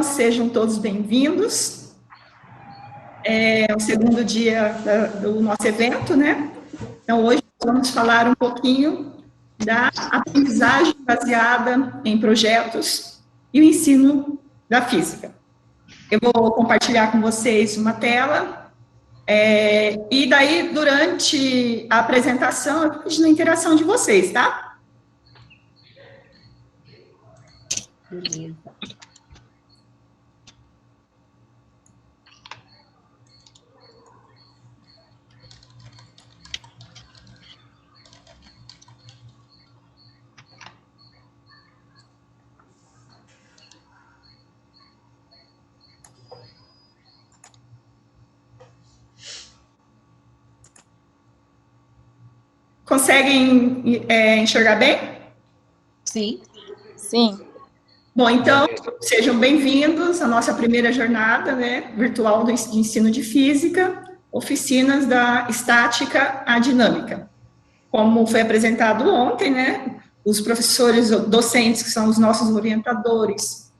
sejam todos bem-vindos. É o segundo dia do nosso evento, né? Então, hoje vamos falar um pouquinho da aprendizagem baseada em projetos e o ensino da física. Eu vou compartilhar com vocês uma tela, e daí, durante a apresentação, eu vou pedir a interação de vocês, tá? Beleza. Conseguem enxergar bem? Sim. Sim. Bom, então, sejam bem-vindos à nossa primeira jornada, né, virtual de ensino de física, oficinas da estática à dinâmica. Como foi apresentado ontem, né, os professores docentes, que são os nossos orientadores,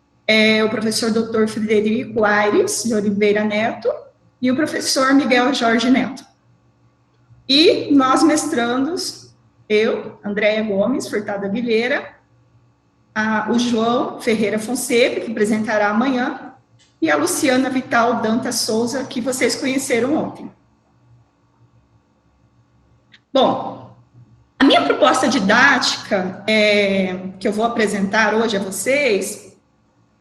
o professor Dr. Frederico Aires de Oliveira Neto e o professor Miguel Jorge Neto. E nós mestrandos, eu, Andréia Gomes Furtado Aguilera, o João Ferreira Fonseca, que apresentará amanhã, e a Luciana Vital Dantas Souza, que vocês conheceram ontem. Bom, a minha proposta didática, que eu vou apresentar hoje a vocês,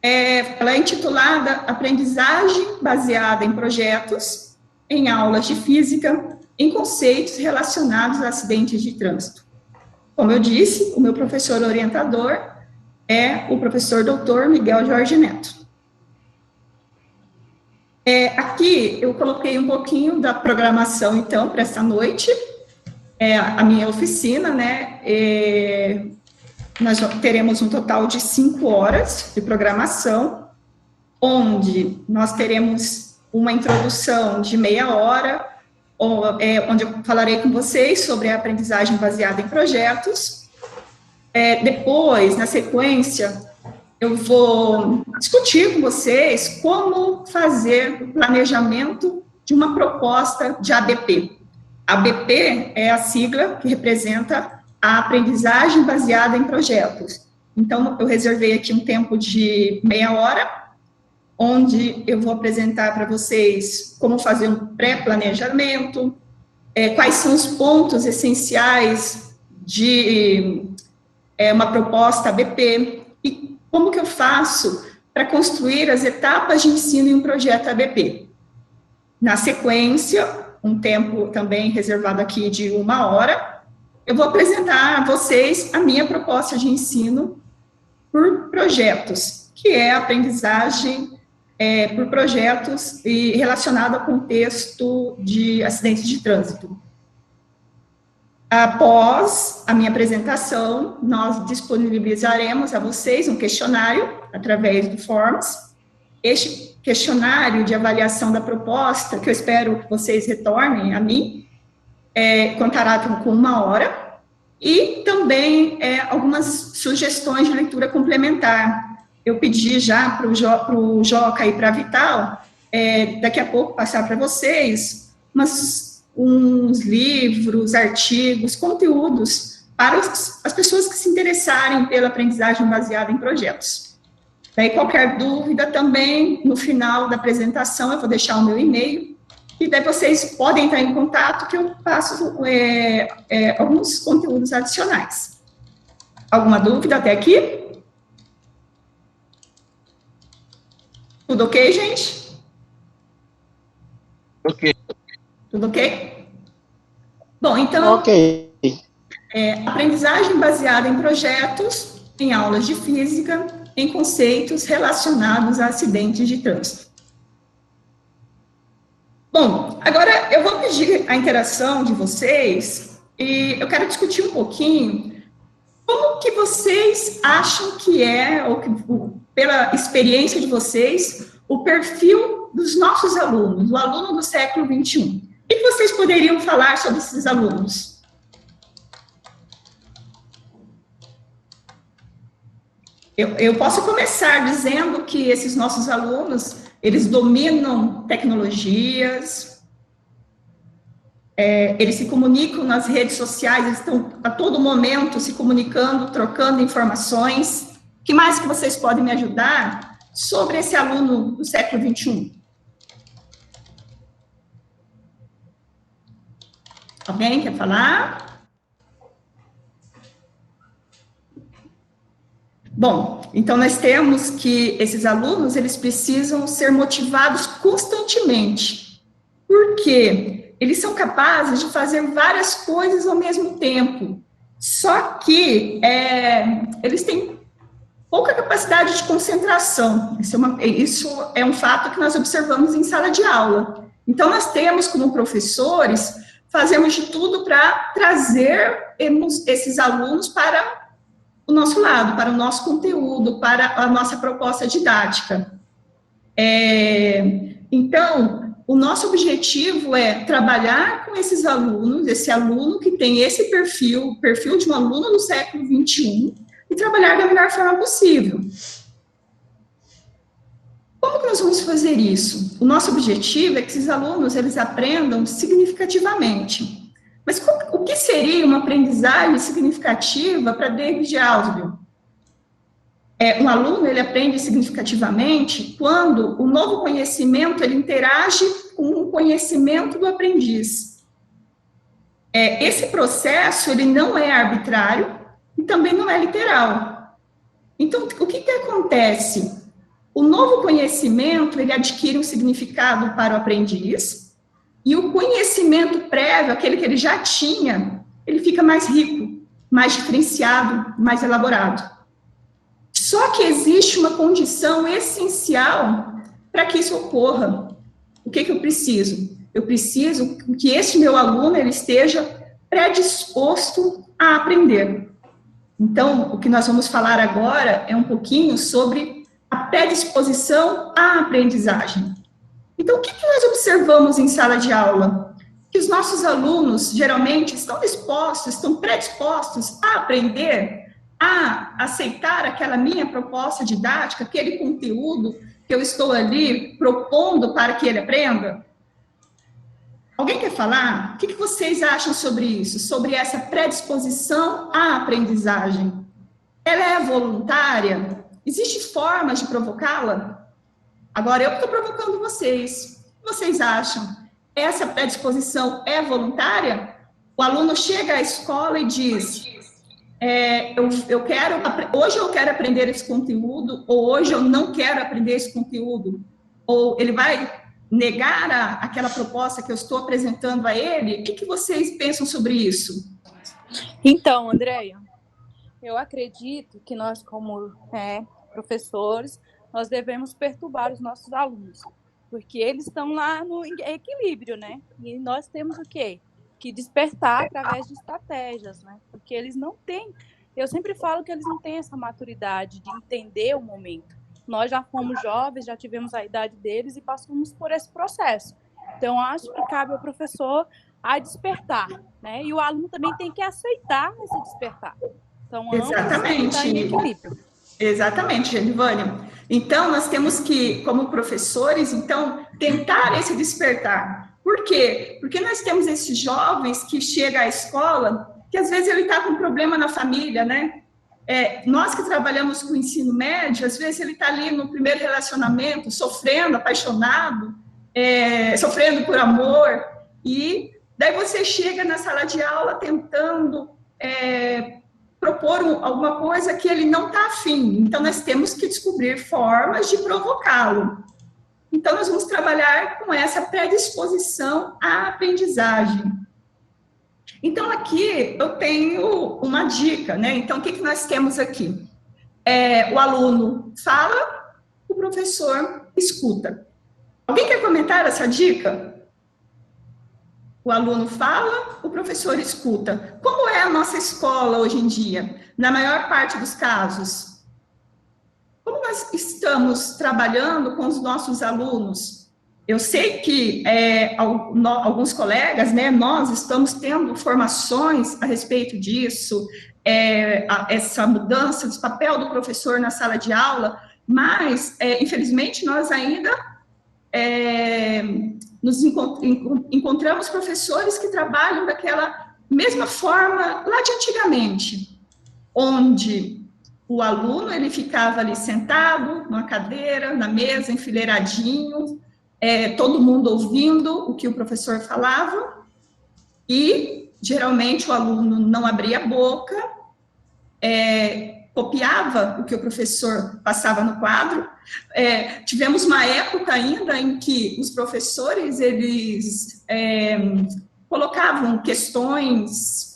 ela é intitulada Aprendizagem Baseada em Projetos em Aulas de Física em Conceitos Relacionados a Acidentes de Trânsito. Como eu disse, o meu professor orientador é o professor Dr. Miguel Jorge Neto. Aqui eu coloquei um pouquinho da programação, então, para essa noite, a minha oficina, né, nós teremos um total de 5 horas de programação, onde nós teremos uma introdução de meia hora, onde eu falarei com vocês sobre a aprendizagem baseada em projetos. Depois, na sequência, eu vou discutir com vocês como fazer o planejamento de uma proposta de ABP. ABP é a sigla que representa a aprendizagem baseada em projetos. Então, eu reservei aqui um tempo de meia hora, onde eu vou apresentar para vocês como fazer um pré-planejamento, quais são os pontos essenciais de uma proposta ABP, e como que eu faço para construir as etapas de ensino em um projeto ABP. Na sequência, um tempo também reservado aqui de 1 hora, eu vou apresentar a vocês a minha proposta de ensino por projetos, que é a aprendizagem por projetos e relacionado ao contexto de acidentes de trânsito. Após a minha apresentação, nós disponibilizaremos a vocês um questionário através do Forms. Este questionário de avaliação da proposta, que eu espero que vocês retornem a mim, contará com 1 hora, e também algumas sugestões de leitura complementar. Eu pedi já para o Joca e para a Vital, daqui a pouco passar para vocês, uns livros, artigos, conteúdos para as pessoas que se interessarem pela aprendizagem baseada em projetos. Daí, qualquer dúvida também, no final da apresentação, eu vou deixar o meu e-mail, e daí vocês podem entrar em contato, que eu passo alguns conteúdos adicionais. Alguma dúvida até aqui? Tudo ok, gente? Ok. Tudo ok? Bom, então, Ok. Aprendizagem baseada em projetos, em aulas de física, em conceitos relacionados a acidentes de trânsito. Bom, agora eu vou pedir a interação de vocês, e eu quero discutir um pouquinho como que vocês acham que ou pela experiência de vocês, o perfil dos nossos alunos, o aluno do século XXI. O que vocês poderiam falar sobre esses alunos? Eu posso começar dizendo que esses nossos alunos, eles dominam tecnologias, eles se comunicam nas redes sociais, eles estão a todo momento se comunicando, trocando informações. O que mais que vocês podem me ajudar sobre esse aluno do século XXI? Alguém quer falar? Bom, então nós temos que esses alunos, eles precisam ser motivados constantemente. Por quê? Eles são capazes de fazer várias coisas ao mesmo tempo. Só que eles têm pouca capacidade de concentração. Isso é um fato que nós observamos em sala de aula. Então, nós temos, como professores, fazemos de tudo para trazer esses alunos para o nosso lado, para o nosso conteúdo, para a nossa proposta didática. Então, o nosso objetivo é trabalhar com esses alunos, esse aluno que tem esse perfil, o perfil de um aluno no século XXI, e trabalhar da melhor forma possível. Como que nós vamos fazer isso? O nosso objetivo é que esses alunos, eles aprendam significativamente. Mas o que seria uma aprendizagem significativa para David Ausubel? Um aluno, ele aprende significativamente quando o novo conhecimento, ele interage com o conhecimento do aprendiz. Esse processo, ele não é arbitrário e também não é literal. Então, o que acontece? O novo conhecimento, ele adquire um significado para o aprendiz, e o conhecimento prévio, aquele que ele já tinha, ele fica mais rico, mais diferenciado, mais elaborado. Só que existe uma condição essencial para que isso ocorra. O que eu preciso? Eu preciso que esse meu aluno, ele esteja predisposto a aprender. Então, o que nós vamos falar agora é um pouquinho sobre a predisposição à aprendizagem. Então, o que nós observamos em sala de aula? Que os nossos alunos, geralmente, estão dispostos, estão predispostos a aprender, a aceitar aquela minha proposta didática, aquele conteúdo que eu estou ali propondo para que ele aprenda? Alguém quer falar? O que vocês acham sobre isso? Sobre essa predisposição à aprendizagem? Ela é voluntária? Existem formas de provocá-la? Agora, eu estou provocando vocês. O que vocês acham? Essa predisposição é voluntária? O aluno chega à escola e diz, hoje eu quero aprender esse conteúdo, ou hoje eu não quero aprender esse conteúdo. Ou ele vai negar aquela proposta que eu estou apresentando a ele? O que vocês pensam sobre isso? Então, Andréia, eu acredito que nós, como professores, nós devemos perturbar os nossos alunos, porque eles estão lá no equilíbrio, né? E nós temos o quê? Que despertar através de estratégias, né? Porque eles não têm, eu sempre falo que eles não têm essa maturidade de entender o momento. Nós já fomos jovens, já tivemos a idade deles e passamos por esse processo. Então, acho que cabe ao professor a despertar, né? E o aluno também tem que aceitar esse despertar. Então, ambos têm que estar em equilíbrio. Exatamente, Genivânia. Então, nós temos que, como professores, então, tentar esse despertar. Por quê? Porque nós temos esses jovens que chegam à escola, que às vezes ele está com um problema na família, né? Nós que trabalhamos com o ensino médio, às vezes ele está ali no primeiro relacionamento, sofrendo, apaixonado, sofrendo por amor, e daí você chega na sala de aula tentando propor alguma coisa que ele não está afim. Então, nós temos que descobrir formas de provocá-lo. Então, nós vamos trabalhar com essa predisposição à aprendizagem. Então, aqui eu tenho uma dica, né? Então, o que nós temos aqui? O aluno fala, o professor escuta. Alguém quer comentar essa dica? O aluno fala, o professor escuta. Como é a nossa escola hoje em dia? Na maior parte dos casos, como nós estamos trabalhando com os nossos alunos? Eu sei que alguns colegas, né, nós estamos tendo formações a respeito disso, essa mudança do papel do professor na sala de aula, mas, infelizmente, nós ainda encontramos professores que trabalham daquela mesma forma lá de antigamente, onde o aluno ele ficava ali sentado numa cadeira, na mesa, enfileiradinho, todo mundo ouvindo o que o professor falava, e geralmente o aluno não abria a boca, copiava o que o professor passava no quadro. Tivemos uma época ainda em que os professores, eles colocavam questões,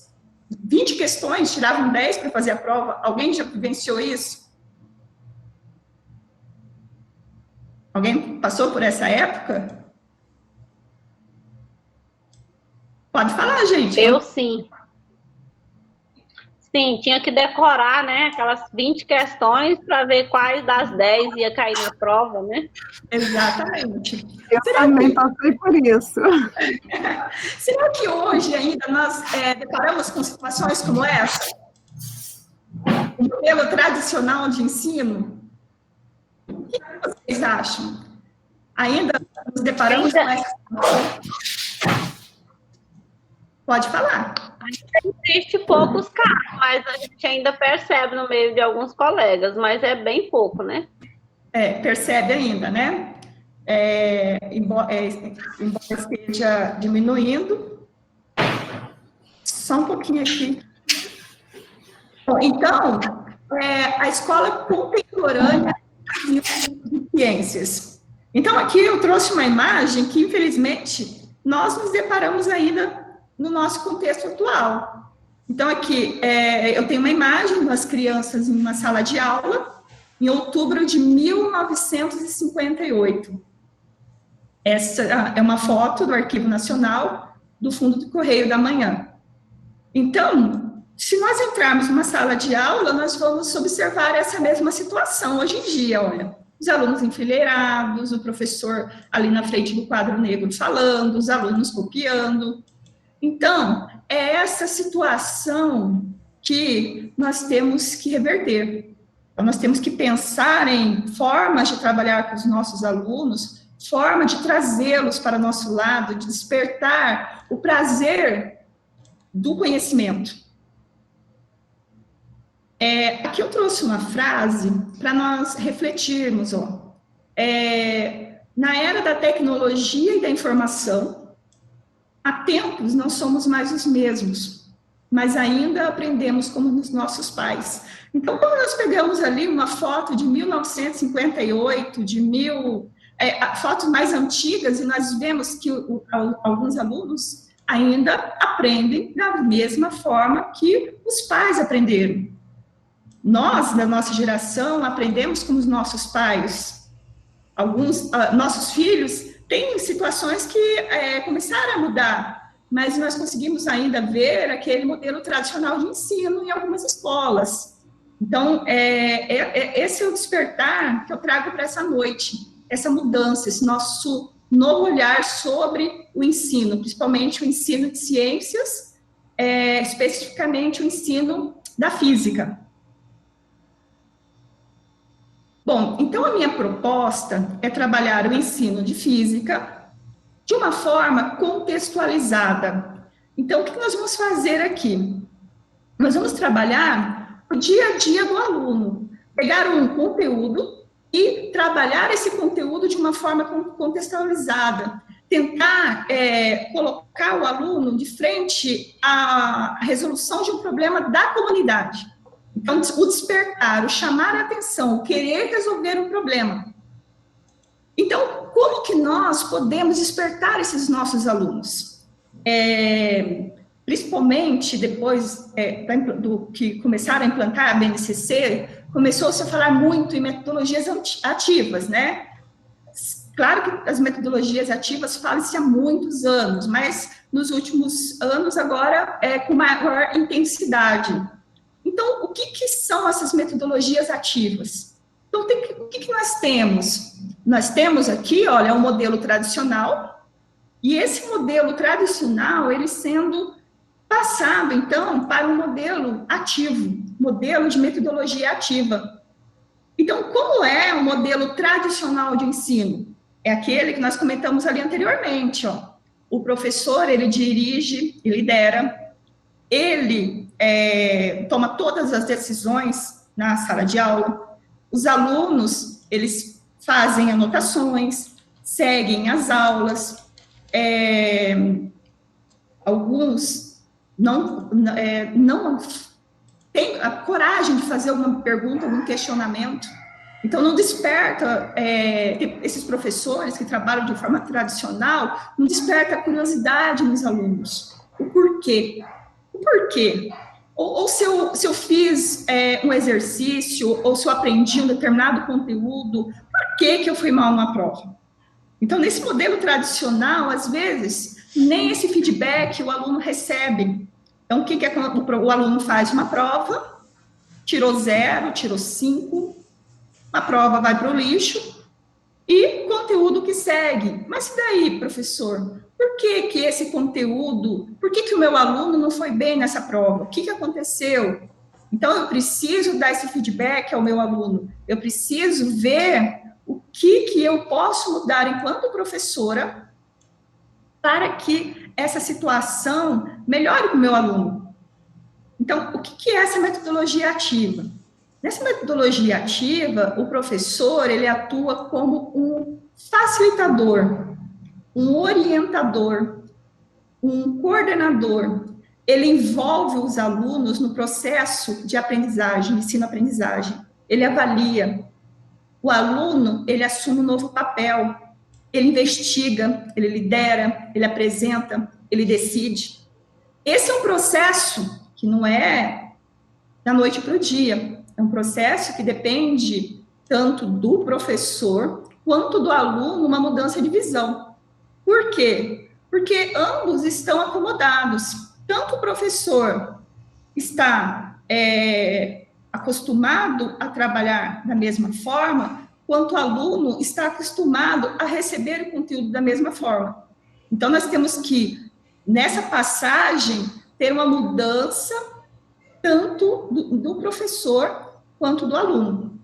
20 questões, tiravam 10 para fazer a prova. Alguém já vivenciou isso? Alguém passou por essa época? Pode falar, gente. Eu sim. Sim, tinha que decorar, né, aquelas 20 questões para ver quais das 10 ia cair na prova, né? Exatamente. Eu também passei por isso. Será que hoje ainda nós deparamos com situações como essa? O modelo tradicional de ensino? O que vocês acham? Ainda nos deparamos com essa situação? Pode falar. Existe poucos casos, mas a gente ainda percebe no meio de alguns colegas, mas é bem pouco, né? Percebe ainda, né? Embora esteja diminuindo. Só um pouquinho aqui. Bom, então, a escola contemporânea de ciências. Então, aqui eu trouxe uma imagem que, infelizmente, nós nos deparamos ainda no nosso contexto atual. Então, aqui, eu tenho uma imagem das crianças em uma sala de aula, em outubro de 1958. Essa é uma foto do Arquivo Nacional, do fundo do Correio da Manhã. Então, se nós entrarmos numa sala de aula, nós vamos observar essa mesma situação hoje em dia, olha. Os alunos enfileirados, o professor ali na frente do quadro negro falando, os alunos copiando. Então, é essa situação que nós temos que reverter. Então, nós temos que pensar em formas de trabalhar com os nossos alunos, forma de trazê-los para o nosso lado, de despertar o prazer do conhecimento. Aqui eu trouxe uma frase para nós refletirmos. Na era da tecnologia e da informação, há tempos não somos mais os mesmos, mas ainda aprendemos como os nossos pais. Então, quando nós pegamos ali uma foto de 1958, fotos mais antigas, e nós vemos que alguns alunos ainda aprendem da mesma forma que os pais aprenderam. Nós, da nossa geração, aprendemos com os nossos pais. Nossos filhos têm situações que começaram a mudar, mas nós conseguimos ainda ver aquele modelo tradicional de ensino em algumas escolas. Então, esse é o despertar que eu trago para essa noite, essa mudança, esse nosso novo olhar sobre o ensino, principalmente o ensino de ciências, especificamente o ensino da física. Bom, então a minha proposta é trabalhar o ensino de física de uma forma contextualizada. Então, o que nós vamos fazer aqui? Nós vamos trabalhar o dia a dia do aluno, pegar um conteúdo e trabalhar esse conteúdo de uma forma contextualizada, tentar colocar o aluno de frente à resolução de um problema da comunidade. Então, o despertar, o chamar a atenção, o querer resolver um problema. Então, como que nós podemos despertar esses nossos alunos? Principalmente depois do que começaram a implantar a BNCC, começou-se a falar muito em metodologias ativas, né? Claro que as metodologias ativas falam-se há muitos anos, mas nos últimos anos agora com maior intensidade. Então, o que são essas metodologias ativas? Então, o que nós temos? Nós temos aqui, olha, um modelo tradicional, e esse modelo tradicional, ele sendo passado, então, para um modelo ativo, modelo de metodologia ativa. Então, como é o modelo tradicional de ensino? É aquele que nós comentamos ali anteriormente, ó. O professor, ele dirige e lidera, ele toma todas as decisões na sala de aula, os alunos, eles fazem anotações, seguem as aulas, alguns não têm a coragem de fazer alguma pergunta, algum questionamento. Então, não desperta, esses professores que trabalham de forma tradicional, não desperta a curiosidade nos alunos. O porquê? O porquê? Ou se eu fiz um exercício, ou se eu aprendi um determinado conteúdo, por que eu fui mal na prova? Então, nesse modelo tradicional, às vezes, nem esse feedback o aluno recebe. Então, o que o aluno faz? Uma prova, tirou 0, tirou 5, a prova vai para o lixo, e conteúdo que segue. Mas e daí, professor? Por que esse conteúdo, por que o meu aluno não foi bem nessa prova? O que aconteceu? Então, eu preciso dar esse feedback ao meu aluno, eu preciso ver o que eu posso mudar enquanto professora para que essa situação melhore para o meu aluno. Então, o que é essa metodologia ativa? Nessa metodologia ativa, o professor, ele atua como um facilitador, um orientador, um coordenador. Ele envolve os alunos no processo de aprendizagem, ensino-aprendizagem. Ele avalia. O aluno, ele assume um novo papel. Ele investiga, ele lidera, ele apresenta, ele decide. Esse é um processo que não é da noite para o dia. É um processo que depende tanto do professor quanto do aluno, uma mudança de visão. Por quê? Porque ambos estão acomodados. Tanto o professor está acostumado a trabalhar da mesma forma, quanto o aluno está acostumado a receber o conteúdo da mesma forma. Então, nós temos que, nessa passagem, ter uma mudança tanto do professor quanto do aluno.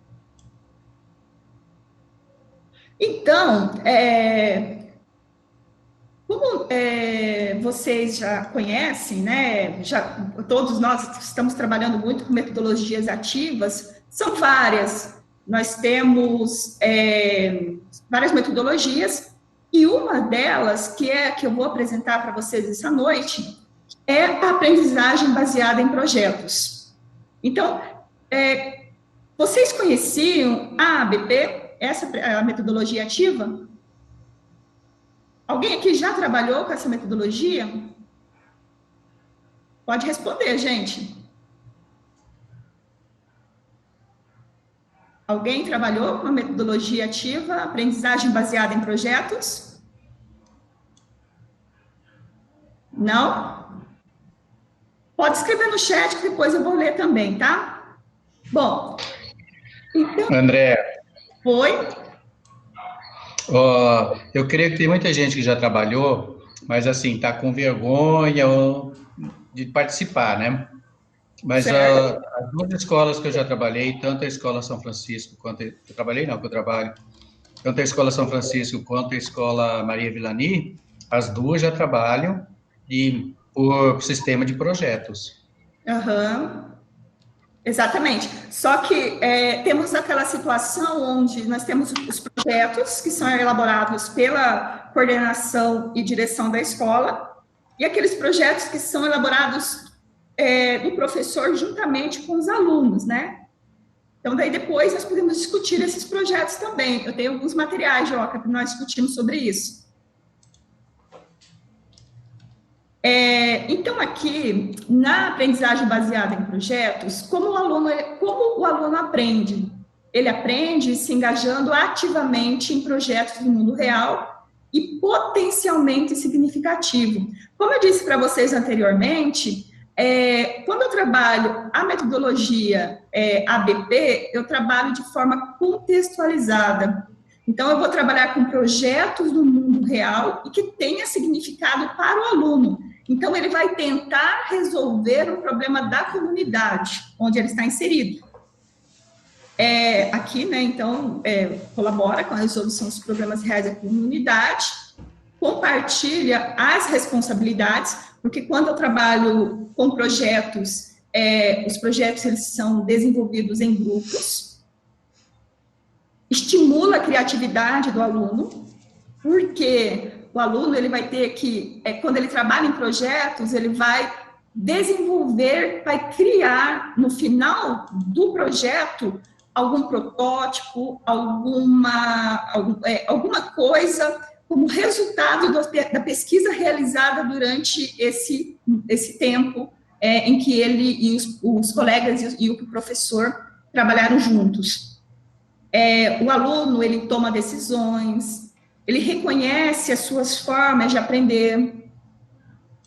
Então, como vocês já conhecem, né, todos nós estamos trabalhando muito com metodologias ativas, são várias. Nós temos várias metodologias, e uma delas, que eu vou apresentar para vocês essa noite, é a aprendizagem baseada em projetos. Então, vocês conheciam a ABP, a metodologia ativa? Alguém aqui já trabalhou com essa metodologia? Pode responder, gente. Alguém trabalhou com a metodologia ativa, aprendizagem baseada em projetos? Não? Pode escrever no chat, que depois eu vou ler também, tá? Bom, então... André. Oi? Eu creio que tem muita gente que já trabalhou, mas assim, está com vergonha de participar, né? Mas as duas escolas que eu já trabalhei, tanto a Escola São Francisco, quanto eu trabalho, tanto a Escola São Francisco quanto a Escola Maria Villani, as duas já trabalham por sistema de projetos. Uhum. Exatamente. Só que temos aquela situação onde nós temos os projetos que são elaborados pela coordenação e direção da escola, e aqueles projetos que são elaborados do professor juntamente com os alunos, né? Então, daí depois nós podemos discutir esses projetos também. Eu tenho alguns materiais, Joca, para nós discutirmos sobre isso. Então, aqui, na aprendizagem baseada em projetos, como o aluno aprende? Ele aprende se engajando ativamente em projetos do mundo real e potencialmente significativo. Como eu disse para vocês anteriormente, quando eu trabalho a metodologia ABP, eu trabalho de forma contextualizada. Então, eu vou trabalhar com projetos do mundo real e que tenha significado para o aluno. Então, ele vai tentar resolver um problema da comunidade onde ele está inserido. Aqui, né, então, colabora com a resolução dos problemas reais da comunidade, compartilha as responsabilidades, porque quando eu trabalho com projetos, os projetos eles são desenvolvidos em grupos, estimula a criatividade do aluno, porque o aluno ele vai ter que, quando ele trabalha em projetos, ele vai desenvolver, vai criar no final do projeto algum protótipo, alguma coisa como resultado da pesquisa realizada durante esse tempo em que ele e os colegas e o professor trabalharam juntos. O aluno, ele toma decisões, ele reconhece as suas formas de aprender,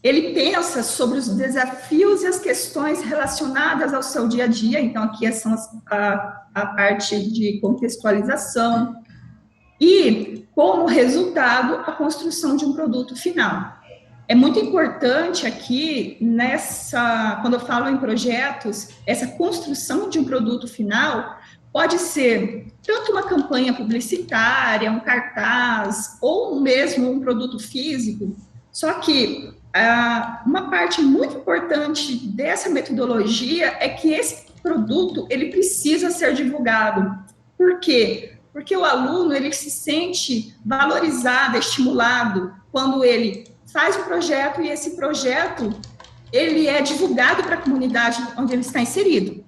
ele pensa sobre os desafios e as questões relacionadas ao seu dia a dia, então aqui são a parte de contextualização, e, como resultado, a construção de um produto final. É muito importante aqui, quando eu falo em projetos, essa construção de um produto final pode ser tanto uma campanha publicitária, um cartaz, ou mesmo um produto físico, só que uma parte muito importante dessa metodologia é que esse produto, ele precisa ser divulgado. Por quê? Porque o aluno, ele se sente valorizado, estimulado, quando ele faz um projeto e esse projeto, ele é divulgado para a comunidade onde ele está inserido.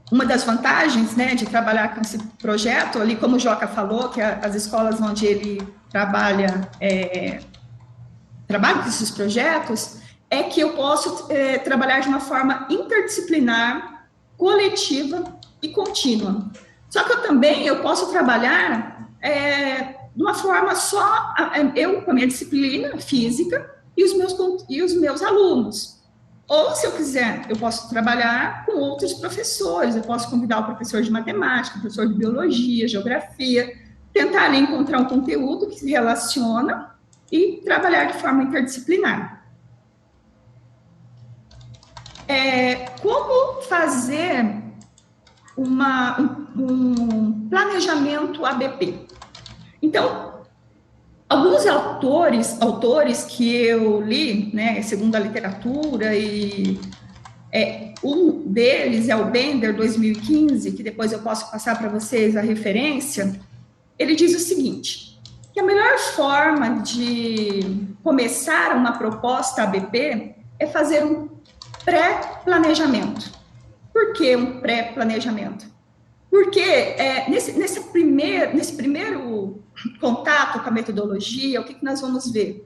Uma das vantagens, né, de trabalhar com esse projeto, ali como o Joca falou, que as escolas onde ele trabalha com esses projetos, é que eu posso trabalhar de uma forma interdisciplinar, coletiva e contínua. Só que eu posso trabalhar de uma forma só, eu com a minha disciplina física e os meus alunos. Ou, se eu quiser, eu posso trabalhar com outros professores, eu posso convidar o professor de matemática, o professor de biologia, geografia, tentar ali encontrar um conteúdo que se relaciona e trabalhar de forma interdisciplinar. Como fazer um planejamento ABP? Então, alguns autores que eu li, né, segundo a literatura, e um deles é o Bender, 2015, que depois eu posso passar para vocês a referência. Ele diz o seguinte, que a melhor forma de começar uma proposta ABP é fazer um pré-planejamento. Por que um pré-planejamento? Porque nesse primeiro contato com a metodologia, o que nós vamos ver?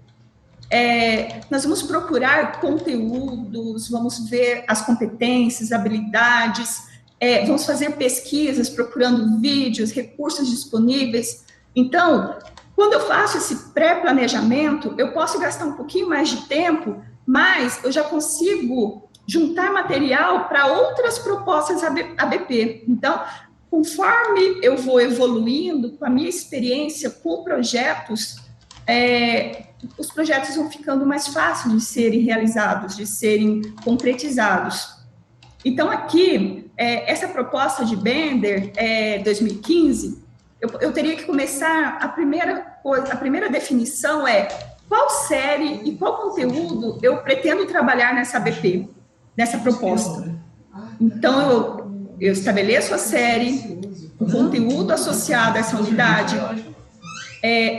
Nós vamos procurar conteúdos, vamos ver as competências, habilidades, vamos fazer pesquisas procurando vídeos, recursos disponíveis. Então, quando eu faço esse pré-planejamento, eu posso gastar um pouquinho mais de tempo, mas eu já consigo juntar material para outras propostas ABP. Então, conforme eu vou evoluindo com a minha experiência com projetos, os projetos vão ficando mais fáceis de serem realizados, de serem concretizados. Então, aqui, essa proposta de Bender, 2015, eu teria que começar, a primeira definição qual série e qual conteúdo eu pretendo trabalhar nessa ABP, nessa proposta. Então, eu estabeleço a série, o conteúdo associado a essa unidade.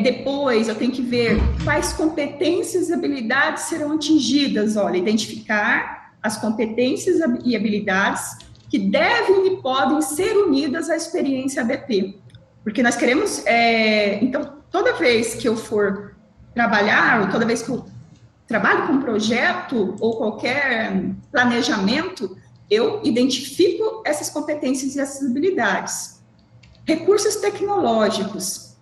Depois, eu tenho que ver quais competências e habilidades serão atingidas. Olha, identificar as competências e habilidades que devem e podem ser unidas à experiência ABP. Porque nós queremos... então, toda vez que eu for trabalhar, ou toda vez que eu trabalho com um projeto ou qualquer planejamento, eu identifico essas competências e essas habilidades. Recursos tecnológicos.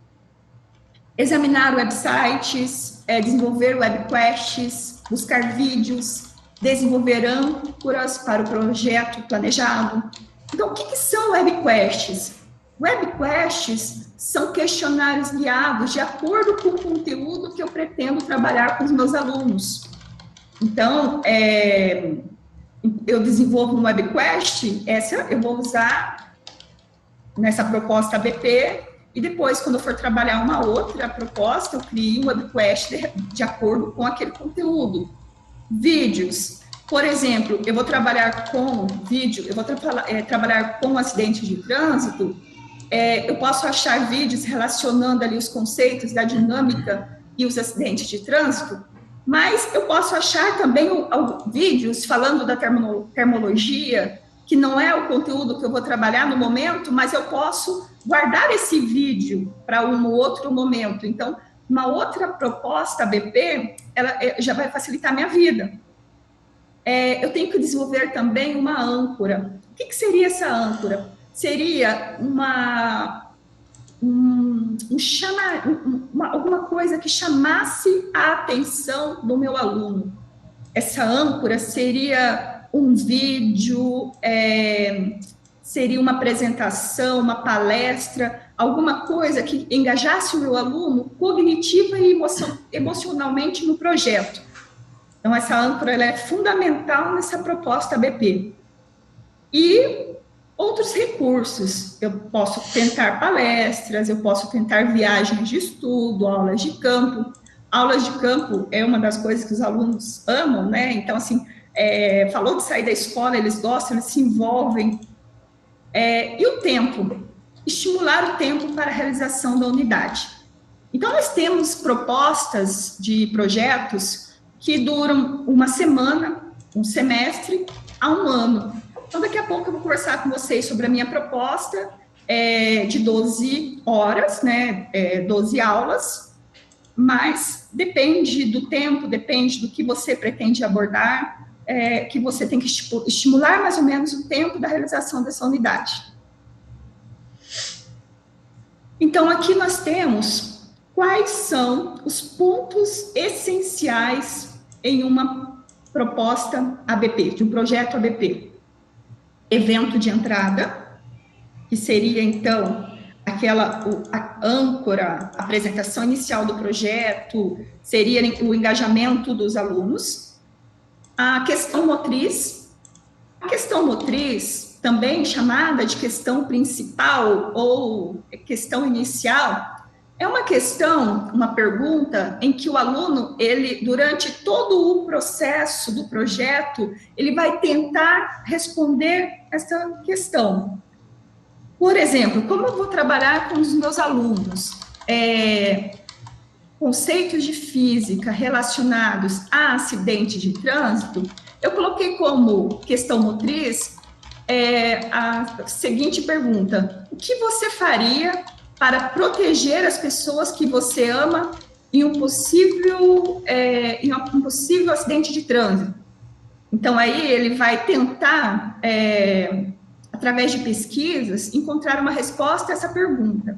Examinar websites, desenvolver webquests, buscar vídeos, desenvolver âncoras para o projeto planejado. Então, o que são webquests? Webquests são questionários guiados de acordo com o conteúdo que eu pretendo trabalhar com os meus alunos. Então, eu desenvolvo um webquest, essa eu vou usar nessa proposta ABP, e depois, quando eu for trabalhar uma outra proposta, eu crio um webquest de acordo com aquele conteúdo. Vídeos. Por exemplo, eu vou trabalhar com vídeo, eu vou trabalhar com acidentes de trânsito, eu posso achar vídeos relacionando ali os conceitos da dinâmica e os acidentes de trânsito, mas eu posso achar também vídeos falando da termologia, que não é o conteúdo que eu vou trabalhar no momento, mas eu posso guardar esse vídeo para um outro momento. Então, uma outra proposta ABP, ela já vai facilitar a minha vida. Eu tenho que desenvolver também uma âncora. O que seria essa âncora? Seria alguma coisa que chamasse a atenção do meu aluno. Essa âncora seria um vídeo, seria uma apresentação, uma palestra, alguma coisa que engajasse o meu aluno cognitiva e emocionalmente no projeto. Então, essa âncora ela é fundamental nessa proposta ABP. E outros recursos, eu posso tentar palestras, eu posso tentar viagens de estudo, aulas de campo. Aulas de campo é uma das coisas que os alunos amam, né? Então, assim, falou de sair da escola, eles gostam, eles se envolvem. E o tempo? Estimular o tempo para a realização da unidade. Então, nós temos propostas de projetos que duram uma semana, um semestre, a um ano. Então, daqui a pouco eu vou conversar com vocês sobre a minha proposta de 12 horas, né, 12 aulas, mas depende do tempo, depende do que você pretende abordar, que você tem que estimular mais ou menos o tempo da realização dessa unidade. Então, aqui nós temos quais são os pontos essenciais em uma proposta ABP, de um projeto ABP. Evento de entrada, que seria, então, a âncora, a apresentação inicial do projeto, seria o engajamento dos alunos. A questão motriz. A questão motriz, também chamada de questão principal ou questão inicial, é uma questão, uma pergunta em que o aluno, ele, durante todo o processo do projeto, ele vai tentar responder essa questão. Por exemplo, como eu vou trabalhar com os meus alunos? Conceitos de física relacionados a acidente de trânsito, eu coloquei como questão motriz a seguinte pergunta: o que você faria para proteger as pessoas que você ama em um possível acidente de trânsito? Então, aí ele vai tentar, através de pesquisas, encontrar uma resposta a essa pergunta.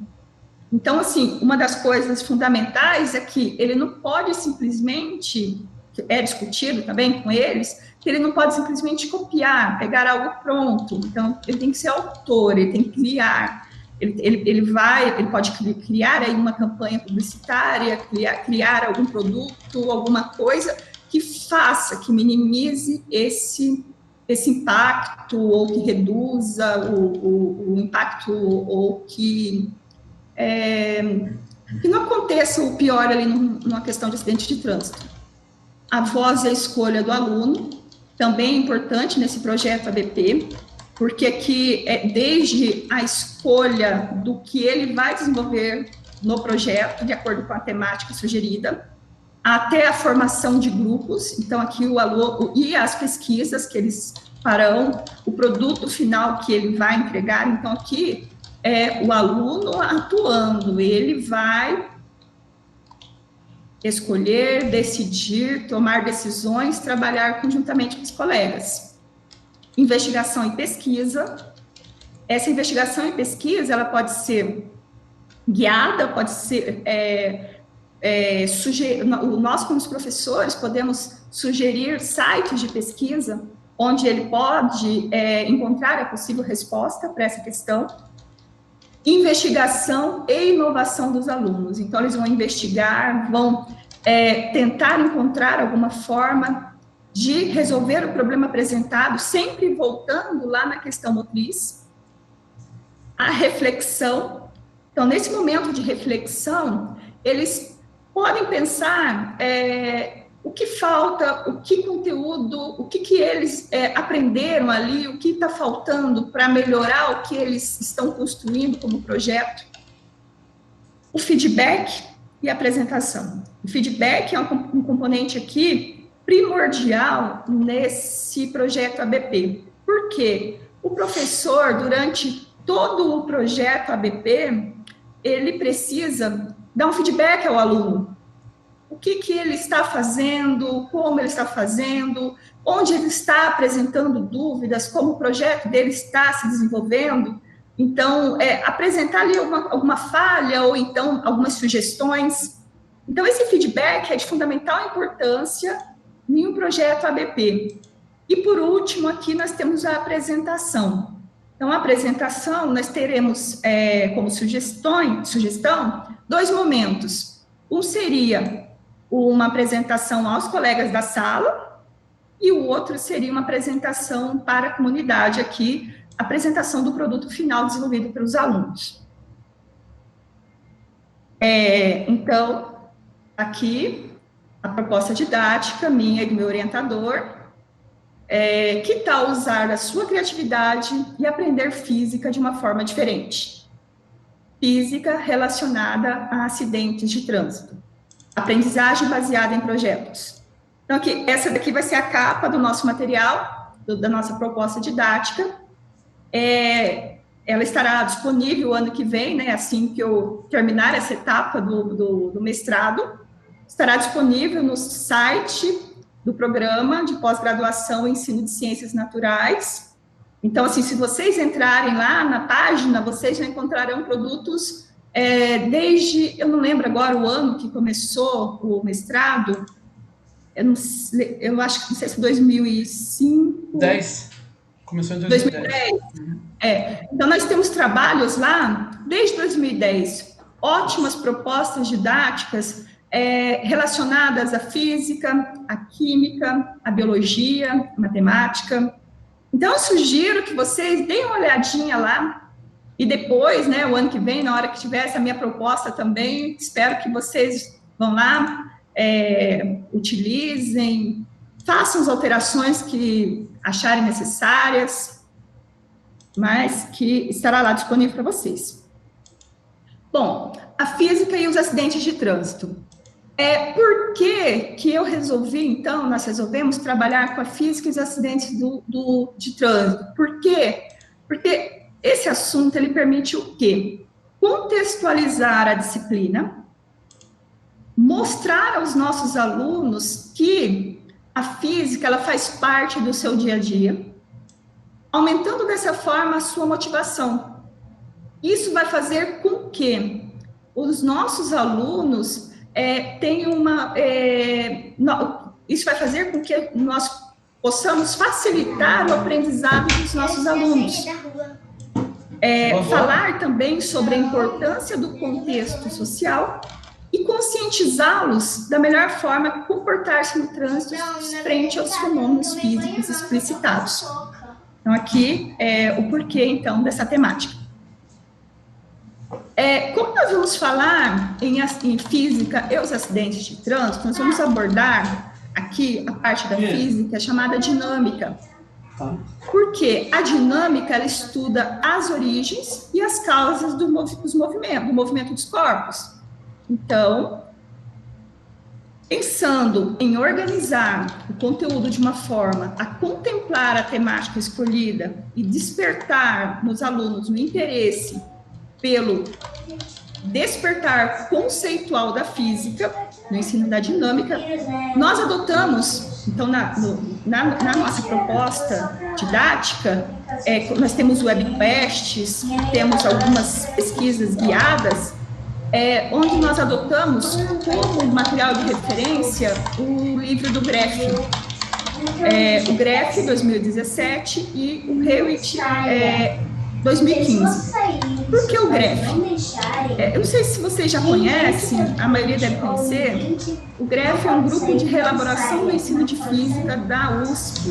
Então, assim, uma das coisas fundamentais é que ele não pode simplesmente, é discutido também com eles, que ele não pode simplesmente copiar, pegar algo pronto. Então, ele tem que ser autor, ele tem que criar. Ele pode criar aí uma campanha publicitária, criar algum produto, alguma coisa que faça, que minimize esse impacto, ou que reduza o impacto, ou que não aconteça o pior ali numa questão de acidente de trânsito. A voz e a escolha do aluno, também é importante nesse projeto ABP, porque aqui desde a escolha do que ele vai desenvolver no projeto, de acordo com a temática sugerida, até a formação de grupos. Então, aqui o aluno, e as pesquisas que eles farão, o produto final que ele vai entregar. Então, aqui o aluno atuando, ele vai escolher, decidir, tomar decisões, trabalhar conjuntamente com os colegas. Investigação e pesquisa. Essa investigação e pesquisa, ela pode ser guiada, pode ser nós, como os professores, podemos sugerir sites de pesquisa onde ele pode encontrar a possível resposta para essa questão. Investigação e inovação dos alunos. Então, eles vão investigar, vão tentar encontrar alguma forma de resolver o problema apresentado, sempre voltando lá na questão motriz. A reflexão. Então, nesse momento de reflexão, eles podem pensar o que falta, o que conteúdo, o que eles aprenderam ali, o que está faltando para melhorar o que eles estão construindo como projeto. O feedback e a apresentação. O feedback é um componente aqui primordial nesse projeto ABP. Por quê? O professor, durante todo o projeto ABP, ele precisa dar um feedback ao aluno. O que ele está fazendo, como ele está fazendo, onde ele está apresentando dúvidas, como o projeto dele está se desenvolvendo. Então, apresentar ali alguma falha ou então algumas sugestões. Então, esse feedback é de fundamental importância em um projeto ABP. E, por último, aqui nós temos a apresentação. Então, a apresentação, nós teremos como sugestão 2 momentos. Um seria uma apresentação aos colegas da sala e o outro seria uma apresentação para a comunidade aqui, a apresentação do produto final desenvolvido pelos alunos. Então, aqui, a proposta didática minha e do meu orientador, que tal usar a sua criatividade e aprender física de uma forma diferente? Física relacionada a acidentes de trânsito. Aprendizagem baseada em projetos. Então, aqui, essa daqui vai ser a capa do nosso material, da nossa proposta didática. Ela estará disponível ano que vem, né, assim que eu terminar essa etapa do mestrado. Estará disponível no site do programa de pós-graduação em ensino de ciências naturais. Então, assim, se vocês entrarem lá na página, vocês já encontrarão produtos desde, eu não lembro agora o ano que começou o mestrado, eu acho que não sei se 2005... 10. Começou em 2010. Então, nós temos trabalhos lá desde 2010, ótimas propostas didáticas relacionadas à física, à química, à biologia, à matemática. Então, eu sugiro que vocês deem uma olhadinha lá. E depois, né, o ano que vem, na hora que tiver essa minha proposta também, espero que vocês vão lá, utilizem, façam as alterações que acharem necessárias, mas que estará lá disponível para vocês. Bom, a física e os acidentes de trânsito. Por que eu resolvi, então, nós resolvemos trabalhar com a física e os acidentes de trânsito? Por quê? Porque esse assunto, ele permite o quê? Contextualizar a disciplina, mostrar aos nossos alunos que a física, ela faz parte do seu dia a dia, aumentando dessa forma a sua motivação. Isso vai fazer com que os nossos alunos tenham isso vai fazer com que nós possamos facilitar o aprendizado dos nossos alunos. Falar também sobre a importância do contexto social e conscientizá-los da melhor forma de comportar-se no trânsito frente aos fenômenos físicos explicitados. Então, aqui é o porquê, então, dessa temática. Como nós vamos falar em física e os acidentes de trânsito, nós vamos abordar aqui a parte da física chamada dinâmica. Porque a dinâmica, ela estuda as origens e as causas do movimento dos corpos. Então, pensando em organizar o conteúdo de uma forma a contemplar a temática escolhida e despertar nos alunos o interesse pelo despertar conceitual da física, no ensino da dinâmica, nós adotamos, então, na nossa proposta didática, nós temos webcasts, temos algumas pesquisas guiadas, onde nós adotamos como material de referência o livro do Greff. O Greff 2017 e o Hewitt 2015. Por que o Greff? Eu não sei se vocês já conhecem, a maioria deve conhecer, o Greff é um grupo de reelaboração do ensino de física da USP.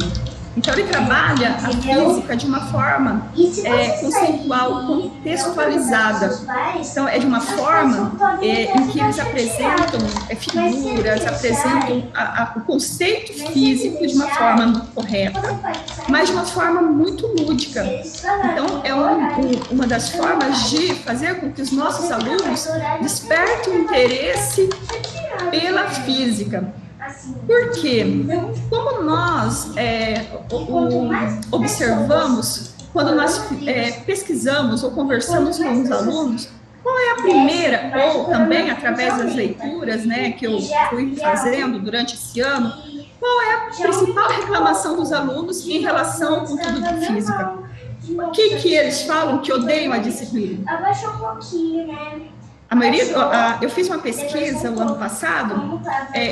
Então, ele trabalha a física de uma forma conceitual, contextualizada. Então, é de uma forma em que eles apresentam figuras, apresentam o conceito físico de uma forma correta, mas de uma forma muito lúdica. Então, é uma das formas de fazer com que os nossos alunos despertem o interesse pela física. Por quê? Como nós observamos, quando nós pesquisamos ou conversamos com os alunos, qual é a primeira, ou também através das leituras, né, que eu fui fazendo durante esse ano, qual é a principal reclamação dos alunos em relação ao conteúdo de física? O que eles falam que odeiam a disciplina? Abaixa um pouquinho, né? A maioria, eu fiz uma pesquisa o ano passado,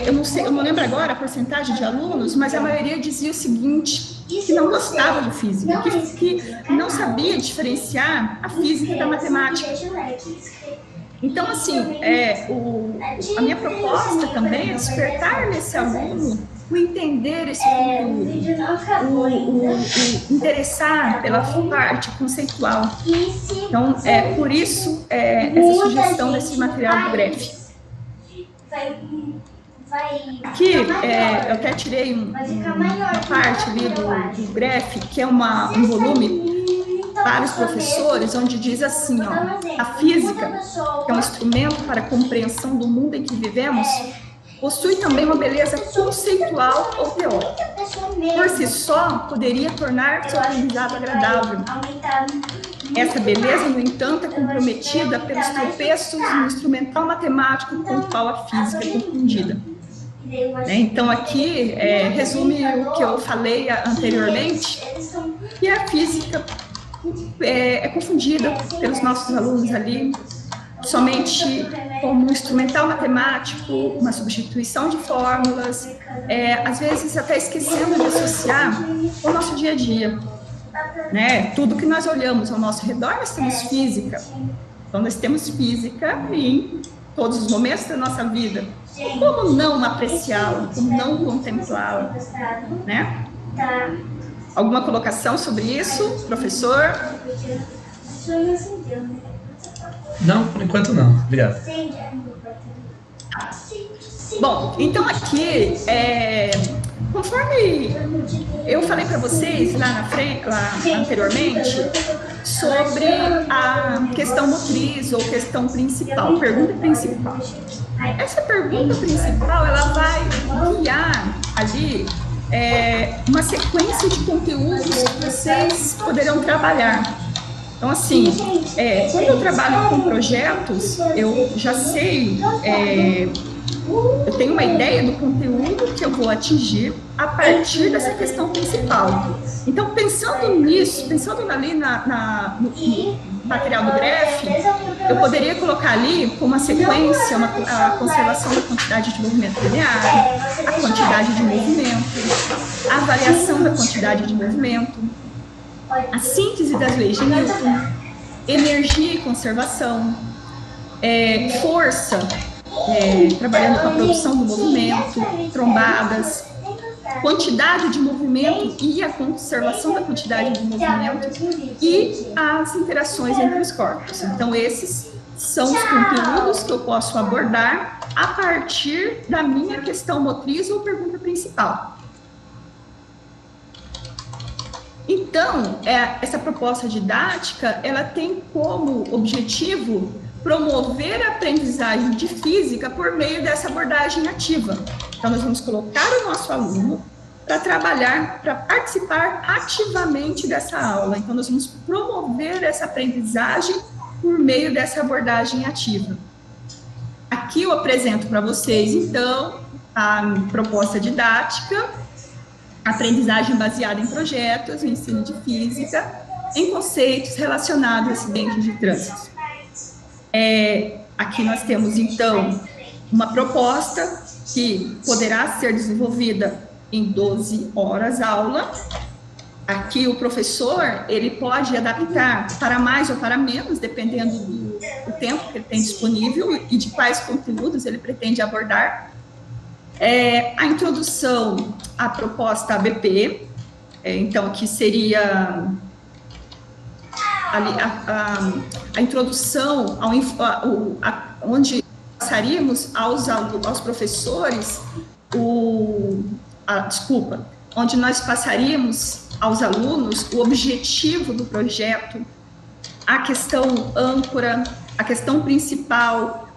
eu não lembro agora a porcentagem de alunos, mas a maioria dizia o seguinte, que não gostava de física, que não sabia diferenciar a física da matemática. Então, assim, a minha proposta também é despertar nesse aluno o entender esse conteúdo, o interessar pela parte conceitual. Então, por isso, essa sugestão desse material do Greff. Aqui, eu até tirei uma parte ali do Greff, que é um volume para os professores, onde diz assim, a física, que é um instrumento para a compreensão do mundo em que vivemos, possui também uma beleza conceitual ou teórica. Por si só, poderia tornar seu aprendizado agradável. Essa beleza, no entanto, é comprometida pelos tropeços no instrumental matemático com o qual a física é confundida. Então, aqui, resume o que eu falei anteriormente, que a física é confundida pelos nossos alunos ali, somente como um instrumental matemático, uma substituição de fórmulas, às vezes até esquecendo de associar o nosso dia a dia. Né? Tudo que nós olhamos ao nosso redor, nós temos física. Então, nós temos física em todos os momentos da nossa vida. Como não apreciá-la? Como não contemplá-la? Né? Alguma colocação sobre isso, professor? Não, por enquanto não. Obrigado. Bom, então aqui, conforme eu falei para vocês lá anteriormente, sobre a questão motriz ou questão principal, pergunta principal. Essa pergunta principal, ela vai guiar ali uma sequência de conteúdos que vocês poderão trabalhar. Então, assim, quando eu trabalho com projetos, eu já sei, eu tenho uma ideia do conteúdo que eu vou atingir a partir dessa questão principal. Então, pensando nisso, pensando ali no material do Greff, eu poderia colocar ali como uma sequência a conservação da quantidade de movimento linear, a quantidade de movimento, a avaliação da quantidade de movimento, a síntese das leis de Newton, energia e conservação, força, trabalhando com a produção do movimento, trombadas, quantidade de movimento e a conservação da quantidade de movimento e as interações entre os corpos. Então, esses são os conteúdos que eu posso abordar a partir da minha questão motriz ou pergunta principal. Então, essa proposta didática, ela tem como objetivo promover a aprendizagem de física por meio dessa abordagem ativa. Então, nós vamos colocar o nosso aluno para trabalhar, para participar ativamente dessa aula. Então, nós vamos promover essa aprendizagem por meio dessa abordagem ativa. Aqui eu apresento para vocês, então, a proposta didática, aprendizagem baseada em projetos, ensino de física, em conceitos relacionados a acidentes de trânsito. Aqui nós temos, então, uma proposta que poderá ser desenvolvida em 12 horas aula. Aqui o professor, ele pode adaptar para mais ou para menos, dependendo do tempo que ele tem disponível e de quais conteúdos ele pretende abordar. A introdução à proposta ABP, então, que seria a introdução onde passaríamos aos professores onde nós passaríamos aos alunos o objetivo do projeto, a questão âncora, a questão principal,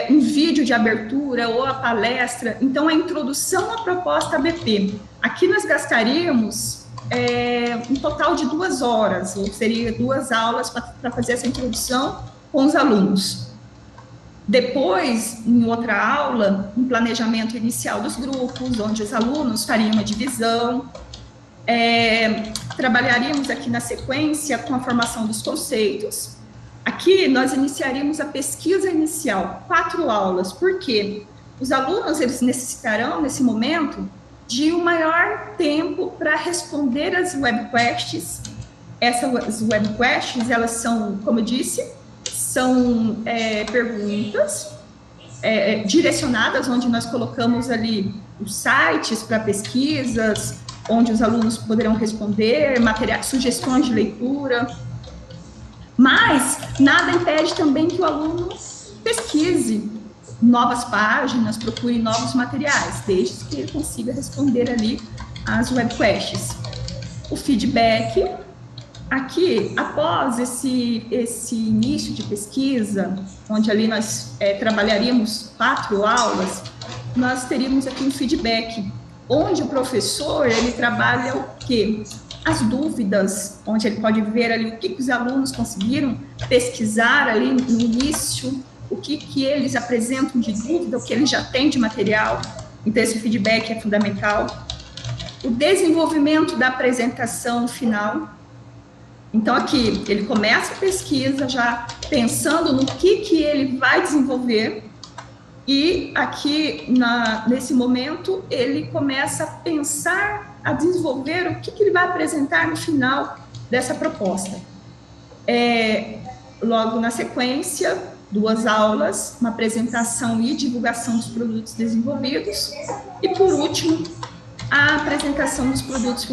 um vídeo de abertura ou a palestra. Então, a introdução à proposta ABP. Aqui nós gastaríamos um total de 2 horas, ou seria 2 aulas para fazer essa introdução com os alunos. Depois, em outra aula, um planejamento inicial dos grupos, onde os alunos fariam uma divisão. Trabalharíamos aqui na sequência com a formação dos conceitos. Aqui nós iniciaríamos a pesquisa inicial, 4 aulas, porque os alunos eles necessitarão, nesse momento, de um maior tempo para responder as webquests. Essas webquests, elas são, como eu disse, são perguntas direcionadas, onde nós colocamos ali os sites para pesquisas, onde os alunos poderão responder, materiais, sugestões de leitura. Mas nada impede também que o aluno pesquise novas páginas, procure novos materiais, desde que ele consiga responder ali as webquests. O feedback, aqui, após esse início de pesquisa, onde ali nós trabalharíamos 4 aulas, nós teríamos aqui um feedback, onde o professor, ele trabalha o quê? As dúvidas, onde ele pode ver ali o que os alunos conseguiram pesquisar ali no início, o que eles apresentam de dúvida, o que eles já têm de material. Então, esse feedback é fundamental. O desenvolvimento da apresentação final. Então, aqui, ele começa a pesquisa já pensando no que ele vai desenvolver. E aqui, nesse momento, ele começa a pensar, a desenvolver o que ele vai apresentar no final dessa proposta. Logo na sequência, 2 aulas, uma apresentação e divulgação dos produtos desenvolvidos. E, por último, a apresentação dos produtos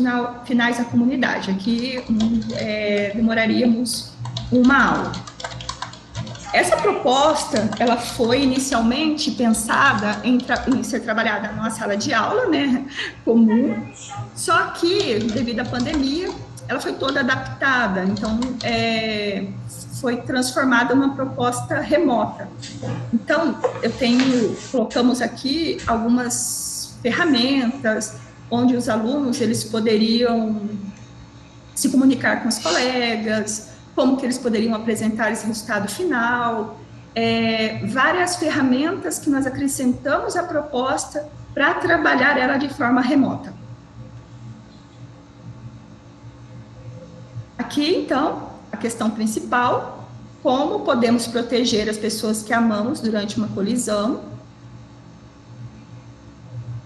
finais à comunidade. Aqui, demoraríamos 1 aula. Essa proposta, ela foi inicialmente pensada em ser trabalhada numa sala de aula, né, comum, só que, devido à pandemia, ela foi toda adaptada, então, foi transformada numa proposta remota. Então, colocamos aqui algumas ferramentas, onde os alunos, eles poderiam se comunicar com os colegas, como que eles poderiam apresentar esse resultado final, várias ferramentas que nós acrescentamos à proposta para trabalhar ela de forma remota. Aqui, então, a questão principal, como podemos proteger as pessoas que amamos durante uma colisão.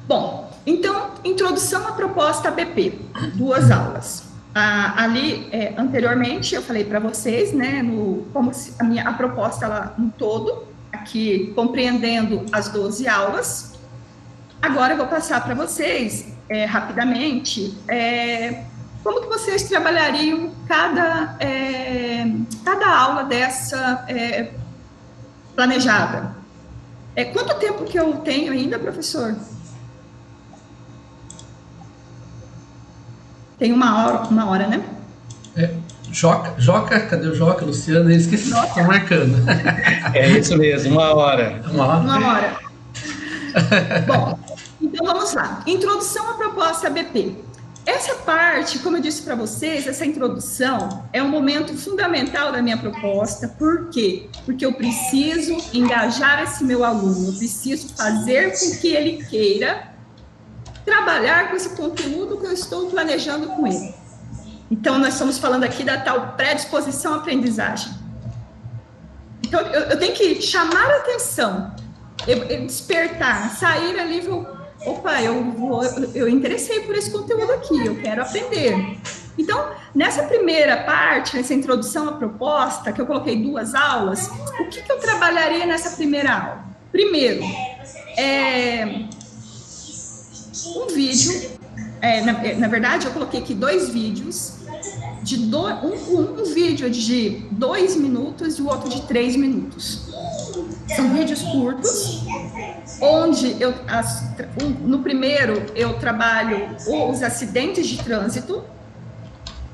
Bom, então, introdução à proposta ABP, 2 aulas. Ali, anteriormente, eu falei para vocês, né, como a proposta ela, um todo, aqui compreendendo as 12 aulas. Agora eu vou passar para vocês, rapidamente, como que vocês trabalhariam cada aula dessa planejada. Quanto tempo que eu tenho ainda, professor? Tem uma hora, né? Joca, cadê o Joca, Luciana? Eu esqueci, estou marcando. É isso mesmo, 1 hora. 1 hora. 1 hora. Bom, então vamos lá. Introdução à proposta ABP. Essa parte, como eu disse para vocês, essa introdução é um momento fundamental da minha proposta. Por quê? Porque eu preciso engajar esse meu aluno, eu preciso fazer com que ele queira trabalhar com esse conteúdo que eu estou planejando com ele. Então, nós estamos falando aqui da tal predisposição à aprendizagem. Então, eu tenho que chamar a atenção, eu despertar, sair ali e falar, opa, eu interessei por esse conteúdo aqui, eu quero aprender. Então, nessa primeira parte, nessa introdução à proposta, que eu coloquei 2 aulas, o que eu trabalharia nessa primeira aula? Primeiro, um vídeo, na verdade, eu coloquei aqui 2 vídeos, um vídeo de 2 minutos e o outro de 3 minutos. São vídeos curtos, onde no primeiro eu trabalho os acidentes de trânsito,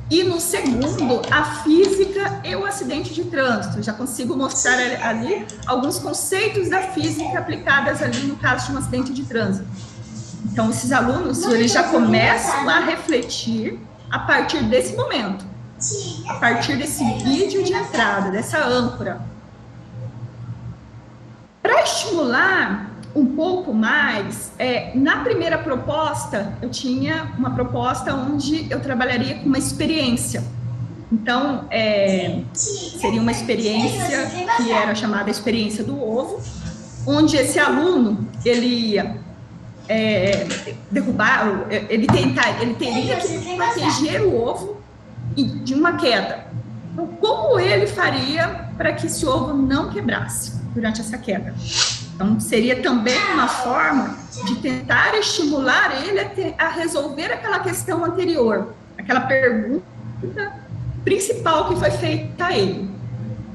e no segundo, a física e o acidente de trânsito. Já consigo mostrar ali alguns conceitos da física aplicadas ali no caso de um acidente de trânsito. Então, esses alunos, eles já começam a refletir a partir desse momento, a partir desse vídeo de entrada, dessa âncora. Para estimular um pouco mais, na primeira proposta, eu tinha uma proposta onde eu trabalharia com uma experiência. Então, seria uma experiência que era chamada experiência do ovo, onde esse aluno, ele ia derrubar, ele teria que proteger o ovo de uma queda. Então, como ele faria para que esse ovo não quebrasse durante essa queda? Então, seria também uma forma de tentar estimular ele a resolver aquela questão anterior, aquela pergunta principal que foi feita a ele.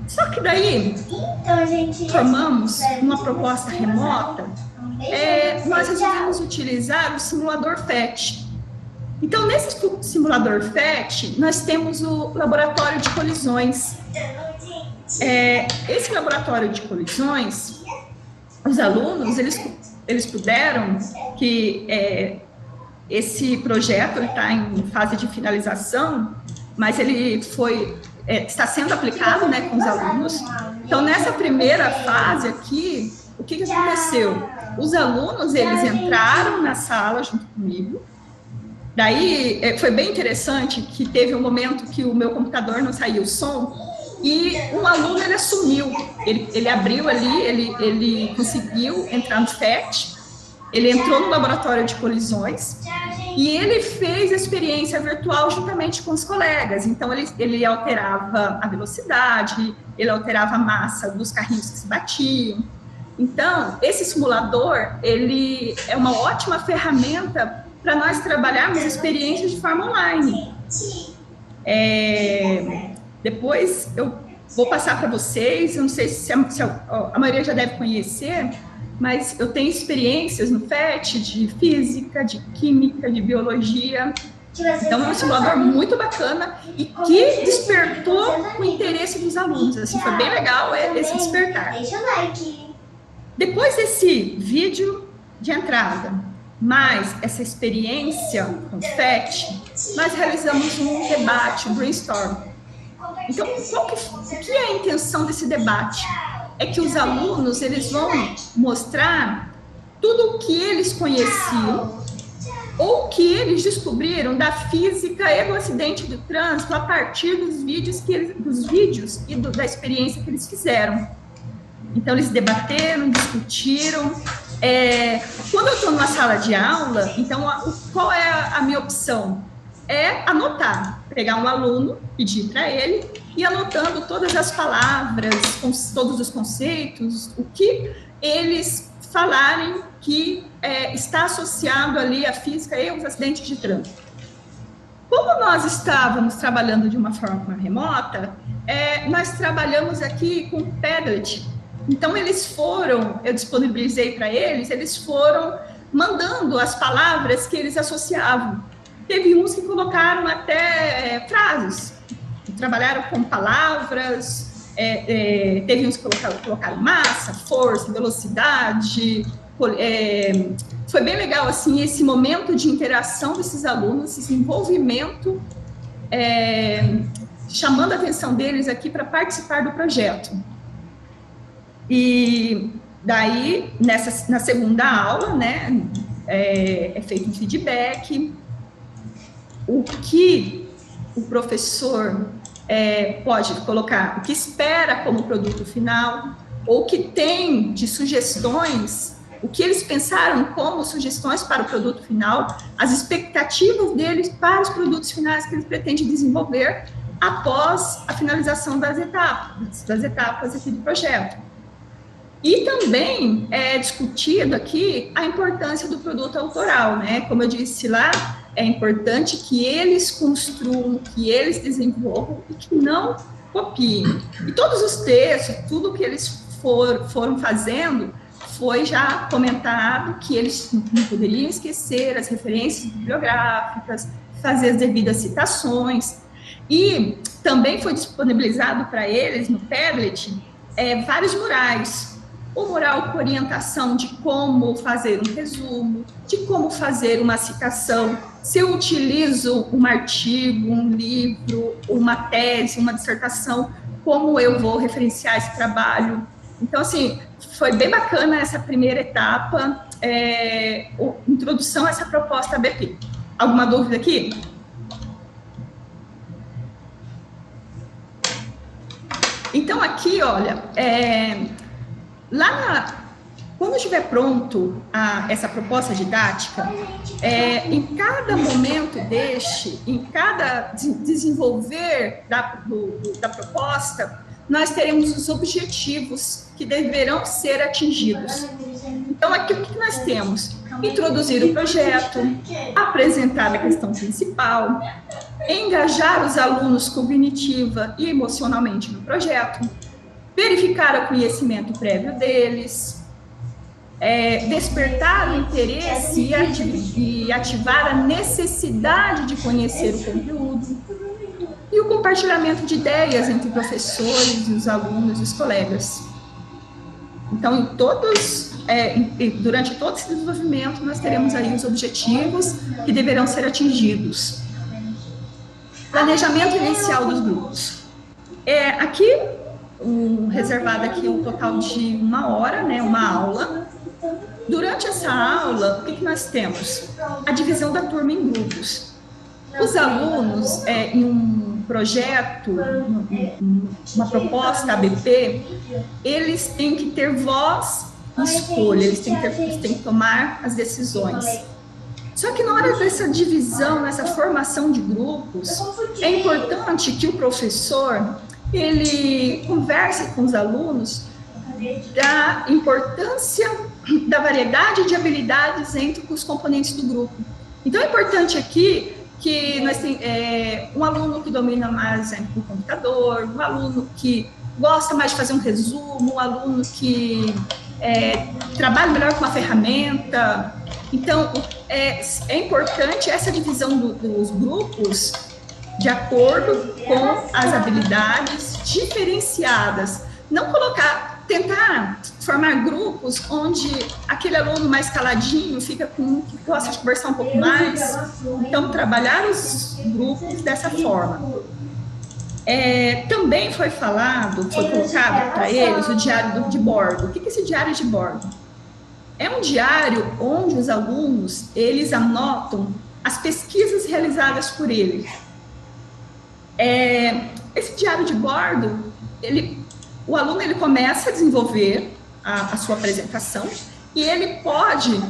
Só que daí, formamos uma proposta remota, nós resolvemos utilizar o simulador FET. Então, nesse simulador FET, nós temos o laboratório de colisões. Esse laboratório de colisões, os alunos, eles puderam que esse projeto está em fase de finalização, mas ele está sendo aplicado, né, com os alunos. Então, nessa primeira fase aqui, o que aconteceu? Os alunos, eles entraram na sala junto comigo. Daí, foi bem interessante que teve um momento que o meu computador não saiu o som, e um aluno, ele assumiu, ele abriu ali, ele conseguiu entrar no FET, ele entrou no laboratório de colisões, e ele fez a experiência virtual juntamente com os colegas. Então, ele alterava a velocidade, ele alterava a massa dos carrinhos que se batiam. Então, esse simulador, ele é uma ótima ferramenta para nós trabalharmos experiências de forma online. Depois eu vou passar para vocês, eu não sei se a maioria já deve conhecer, mas eu tenho experiências no FET de física, de química, de biologia. Então, é um simulador muito bacana e que despertou o interesse dos alunos. Assim, foi bem legal esse despertar. Depois desse vídeo de entrada, mais essa experiência com o FET, nós realizamos um debate, um brainstorm. Então, o que é a intenção desse debate? É que os alunos, eles vão mostrar tudo o que eles conheciam ou que eles descobriram da física e do acidente do trânsito a partir dos vídeos e da experiência que eles fizeram. Então, eles debateram, discutiram. Quando eu estou numa sala de aula, então, qual é a minha opção? É anotar, pegar um aluno, pedir para ele, e anotando todas as palavras, todos os conceitos, o que eles falarem que está associado ali à física e aos acidentes de trânsito. Como nós estávamos trabalhando de uma forma remota, nós trabalhamos aqui com Padlet. Então, eu disponibilizei para eles foram mandando as palavras que eles associavam. Teve uns que colocaram até frases, trabalharam com palavras, teve uns que colocaram massa, força, velocidade. Foi bem legal, assim, esse momento de interação desses alunos, esse envolvimento, chamando a atenção deles aqui para participar do projeto. E daí, na segunda aula, né, é feito um feedback. O que o professor pode colocar o que espera como produto final, ou o que tem de sugestões, o que eles pensaram como sugestões para o produto final, as expectativas deles para os produtos finais que eles pretendem desenvolver após a finalização das etapas aqui do projeto. E também é discutido aqui a importância do produto autoral, né? Como eu disse lá, é importante que eles construam, que eles desenvolvam e que não copiem. E todos os textos, tudo que eles foram fazendo, foi já comentado que eles não poderiam esquecer as referências bibliográficas, fazer as devidas citações. E também foi disponibilizado para eles, no Padlet, vários murais. O mural com orientação de como fazer um resumo, de como fazer uma citação, se eu utilizo um artigo, um livro, uma tese, uma dissertação, como eu vou referenciar esse trabalho. Então, assim, foi bem bacana essa primeira etapa, introdução a essa proposta ABP. Alguma dúvida aqui? Então, aqui, olha, quando estiver pronto essa proposta didática, em cada momento em cada desenvolver da proposta, nós teremos os objetivos que deverão ser atingidos. Então, aqui o que nós temos? Introduzir o projeto, apresentar a questão principal, engajar os alunos cognitiva e emocionalmente no projeto, verificar o conhecimento prévio deles, despertar o interesse e ativar a necessidade de conhecer o conteúdo, e o compartilhamento de ideias entre professores e os alunos e os colegas. Então, durante todo esse desenvolvimento, nós teremos aí os objetivos que deverão ser atingidos. Planejamento inicial dos grupos. Aqui, reservado aqui um total de 1 hora, né, uma aula. Durante essa aula, o que nós temos? A divisão da turma em grupos. Os alunos, em um projeto, uma proposta ABP, eles têm que ter voz e escolha, eles têm que tomar as decisões. Só que na hora dessa divisão, nessa formação de grupos, é importante que o professor, ele converse com os alunos da importância da variedade de habilidades entre os componentes do grupo. Então, é importante aqui que nós temos um aluno que domina mais o computador, um aluno que gosta mais de fazer um resumo, um aluno que trabalha melhor com uma ferramenta. Então, é importante essa divisão dos grupos de acordo com as habilidades diferenciadas. Não tentar formar grupos onde aquele aluno mais caladinho fica com um que gosta de conversar um pouco mais. Então, trabalhar os grupos dessa forma. Também foi colocado para eles o diário de bordo. O que é esse diário de bordo? É um diário onde os alunos, eles anotam as pesquisas realizadas por eles. Esse diário de bordo, o aluno começa a desenvolver a sua apresentação e ele pode,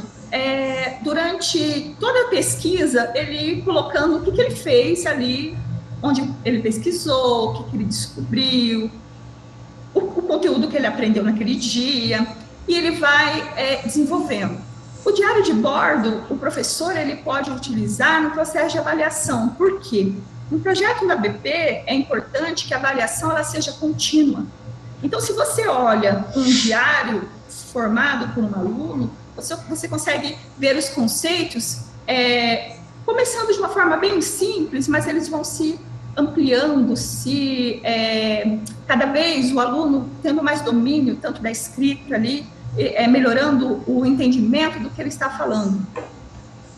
durante toda a pesquisa, ele ir colocando o que ele fez ali, onde ele pesquisou, o que ele descobriu, o conteúdo que ele aprendeu naquele dia, e ele vai desenvolvendo. O diário de bordo, o professor ele pode utilizar no processo de avaliação. Por quê? No projeto da ABP, é importante que a avaliação ela seja contínua. Então, se você olha um diário formado por um aluno, você consegue ver os conceitos, começando de uma forma bem simples, mas eles vão se ampliando, cada vez o aluno tendo mais domínio, tanto da escrita ali, melhorando o entendimento do que ele está falando.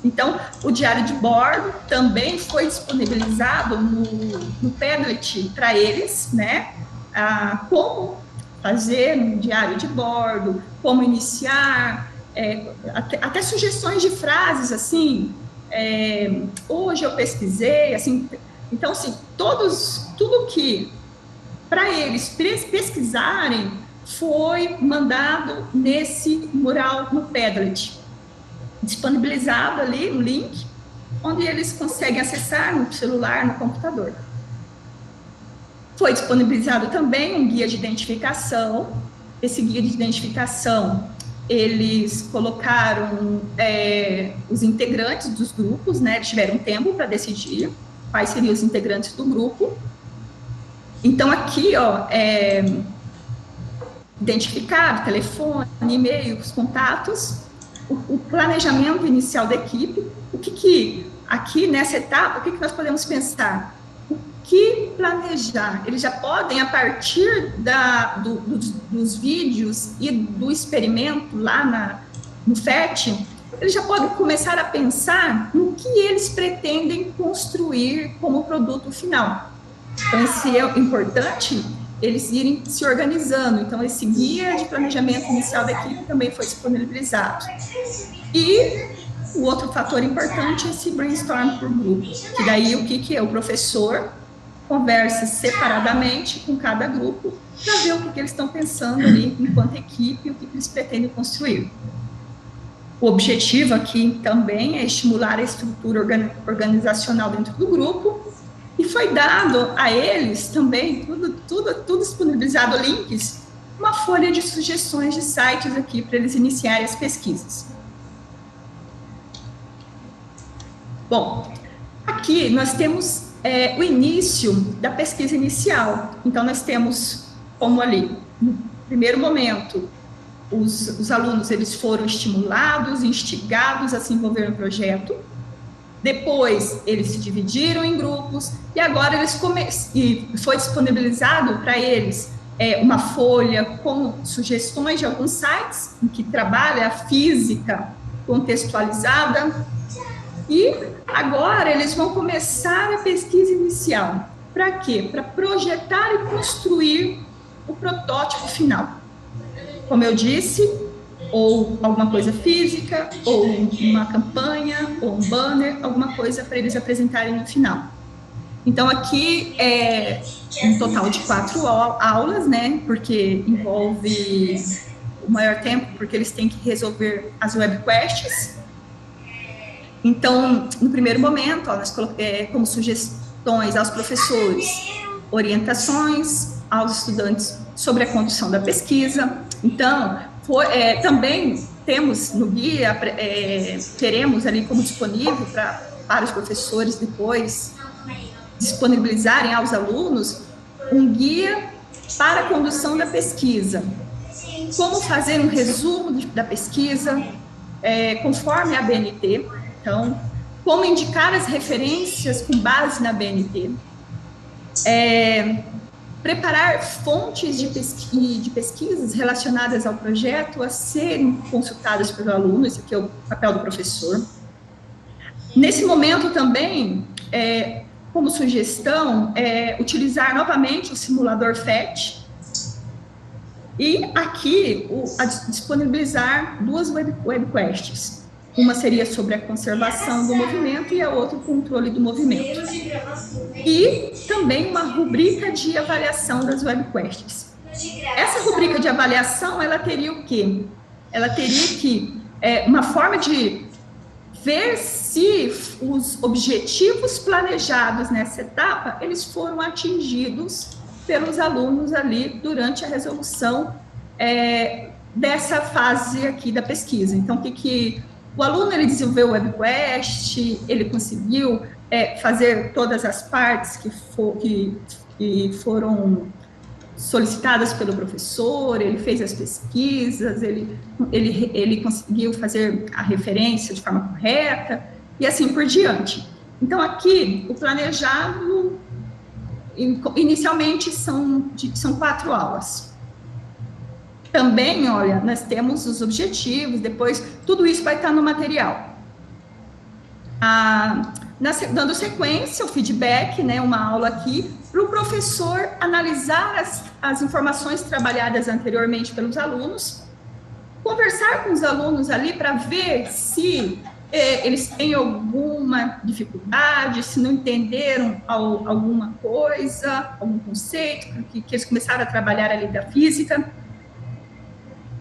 Então, o diário de bordo também foi disponibilizado no Padlet para eles, né? Como fazer um diário de bordo, como iniciar, até sugestões de frases, assim, hoje eu pesquisei, assim. Então, assim, todos tudo que, para eles pesquisarem, foi mandado nesse mural no Padlet, disponibilizado ali um link, onde eles conseguem acessar no celular, no computador. Foi disponibilizado também um guia de identificação. Esse guia de identificação, eles colocaram os integrantes dos grupos, né? Eles tiveram tempo para decidir quais seriam os integrantes do grupo. Então, aqui, ó, identificado, telefone, e-mail, os contatos, o planejamento inicial da equipe, aqui nessa etapa, o que nós podemos pensar? O que planejar? Eles já podem, a partir dos vídeos e do experimento lá no FET, eles já podem começar a pensar no que eles pretendem construir como produto final. Então, esse é importante, eles irem se organizando. Então, esse guia de planejamento inicial da equipe também foi disponibilizado. E o outro fator importante é esse brainstorm por grupo, que daí o que é? O professor conversa separadamente com cada grupo para ver o que eles estão pensando ali enquanto equipe, o que eles pretendem construir. O objetivo aqui também é estimular a estrutura organizacional dentro do grupo, e foi dado a eles também, tudo disponibilizado, links, uma folha de sugestões de sites aqui para eles iniciarem as pesquisas. Bom, aqui nós temos o início da pesquisa inicial. Então, nós temos como ali, no primeiro momento, os alunos eles foram estimulados, instigados a se envolver no projeto. Depois, eles se dividiram em grupos e agora e foi disponibilizado para eles uma folha com sugestões de alguns sites em que trabalha a física contextualizada. E agora eles vão começar a pesquisa inicial. Para quê? Para projetar e construir o protótipo final. Como eu disse, ou alguma coisa física, ou uma campanha, ou um banner, alguma coisa para eles apresentarem no final. Então, aqui é um total de 4 aulas, né? Porque envolve o maior tempo, porque eles têm que resolver as web quests. Então, no primeiro momento, ó, nós como sugestões aos professores, orientações aos estudantes sobre a condução da pesquisa. Então, também temos no guia, teremos ali como disponível para os professores depois disponibilizarem aos alunos um guia para a condução da pesquisa. Como fazer um resumo da pesquisa conforme a BNT. Então, como indicar as referências com base na BNT. Preparar fontes de pesquisas relacionadas ao projeto a serem consultadas pelo aluno, esse aqui é o papel do professor. Nesse momento também, como sugestão, utilizar novamente o simulador FET e aqui disponibilizar 2 webquests. Uma seria sobre a conservação do movimento e a outra o controle do movimento. E também uma rubrica de avaliação das webquests. Essa rubrica de avaliação, ela teria o quê? Ela teria uma forma de ver se os objetivos planejados nessa etapa, eles foram atingidos pelos alunos ali durante a resolução dessa fase aqui da pesquisa. Então, o aluno ele desenvolveu o webquest, ele conseguiu fazer todas as partes que foram solicitadas pelo professor, ele fez as pesquisas, ele conseguiu fazer a referência de forma correta, e assim por diante. Então, aqui, o planejado, inicialmente, são 4 aulas. Também, olha, nós temos os objetivos, depois, tudo isso vai estar no material. Dando sequência, o feedback, né, uma aula aqui, para o professor analisar as informações trabalhadas anteriormente pelos alunos, conversar com os alunos ali para ver se eles têm alguma dificuldade, se não entenderam alguma coisa, algum conceito, que eles começaram a trabalhar ali da física.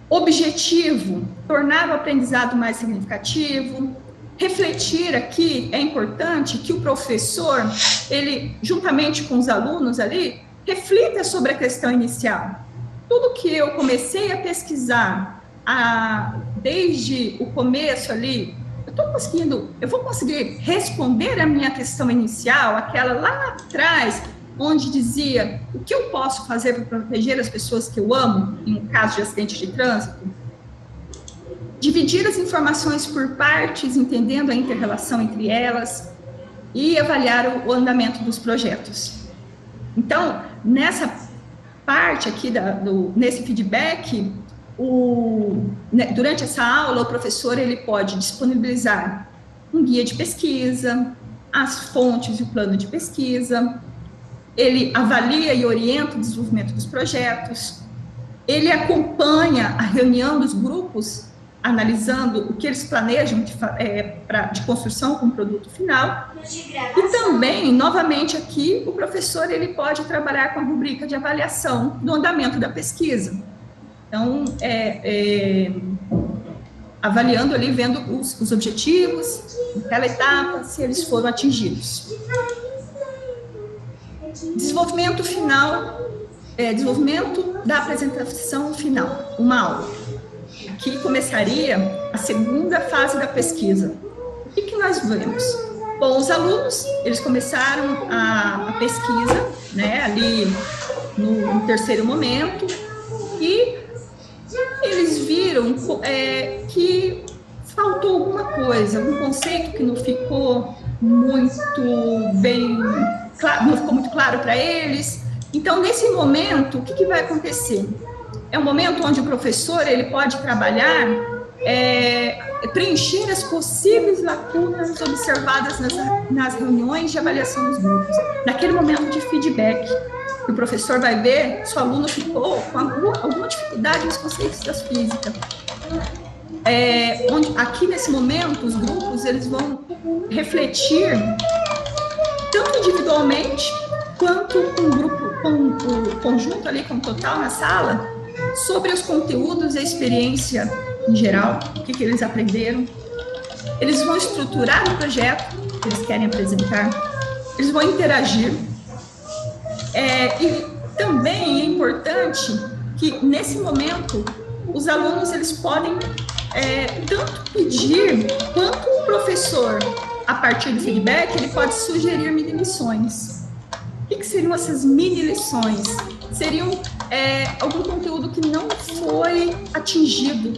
Objetivo, tornar o aprendizado mais significativo. Refletir aqui, é importante que o professor, ele, juntamente com os alunos ali, reflita sobre a questão inicial. Tudo que eu comecei a pesquisar desde o começo ali, eu vou conseguir responder a minha questão inicial, aquela lá atrás, onde dizia o que eu posso fazer para proteger as pessoas que eu amo, em um caso de acidente de trânsito. Dividir as informações por partes, entendendo a inter-relação entre elas, e avaliar o andamento dos projetos. Então, nessa parte aqui, nesse feedback, durante essa aula, o professor ele pode disponibilizar um guia de pesquisa, as fontes e o plano de pesquisa, ele avalia e orienta o desenvolvimento dos projetos, ele acompanha a reunião dos grupos, analisando o que eles planejam de construção com o produto final, e também, novamente aqui, o professor ele pode trabalhar com a rubrica de avaliação do andamento da pesquisa. Então, avaliando ali, vendo os objetivos, naquela etapa, se eles foram atingidos. Desenvolvimento final, desenvolvimento da apresentação final, uma aula. Aqui começaria a segunda fase da pesquisa. O que nós vemos? Bom, os alunos, eles começaram a pesquisa, né, ali no terceiro momento, e eles viram que faltou alguma coisa, algum conceito que não ficou muito bem claro, não ficou muito claro para eles. Então, nesse momento, o que vai acontecer? É um momento onde o professor ele pode trabalhar, preencher as possíveis lacunas observadas nas reuniões de avaliação dos grupos. Naquele momento de feedback, o professor vai ver se o aluno ficou com alguma dificuldade nos conceitos da física. Aqui, nesse momento, os grupos eles vão refletir, tanto individualmente, quanto com o conjunto ali, com o total na sala, sobre os conteúdos e a experiência em geral, o que eles aprenderam. Eles vão estruturar o projeto que eles querem apresentar, eles vão interagir. E também é importante que, nesse momento, os alunos eles podem tanto pedir, quanto o professor, a partir do feedback, ele pode sugerir mini-lições. O que seriam essas mini-lições? Seriam algum conteúdo que não foi atingido,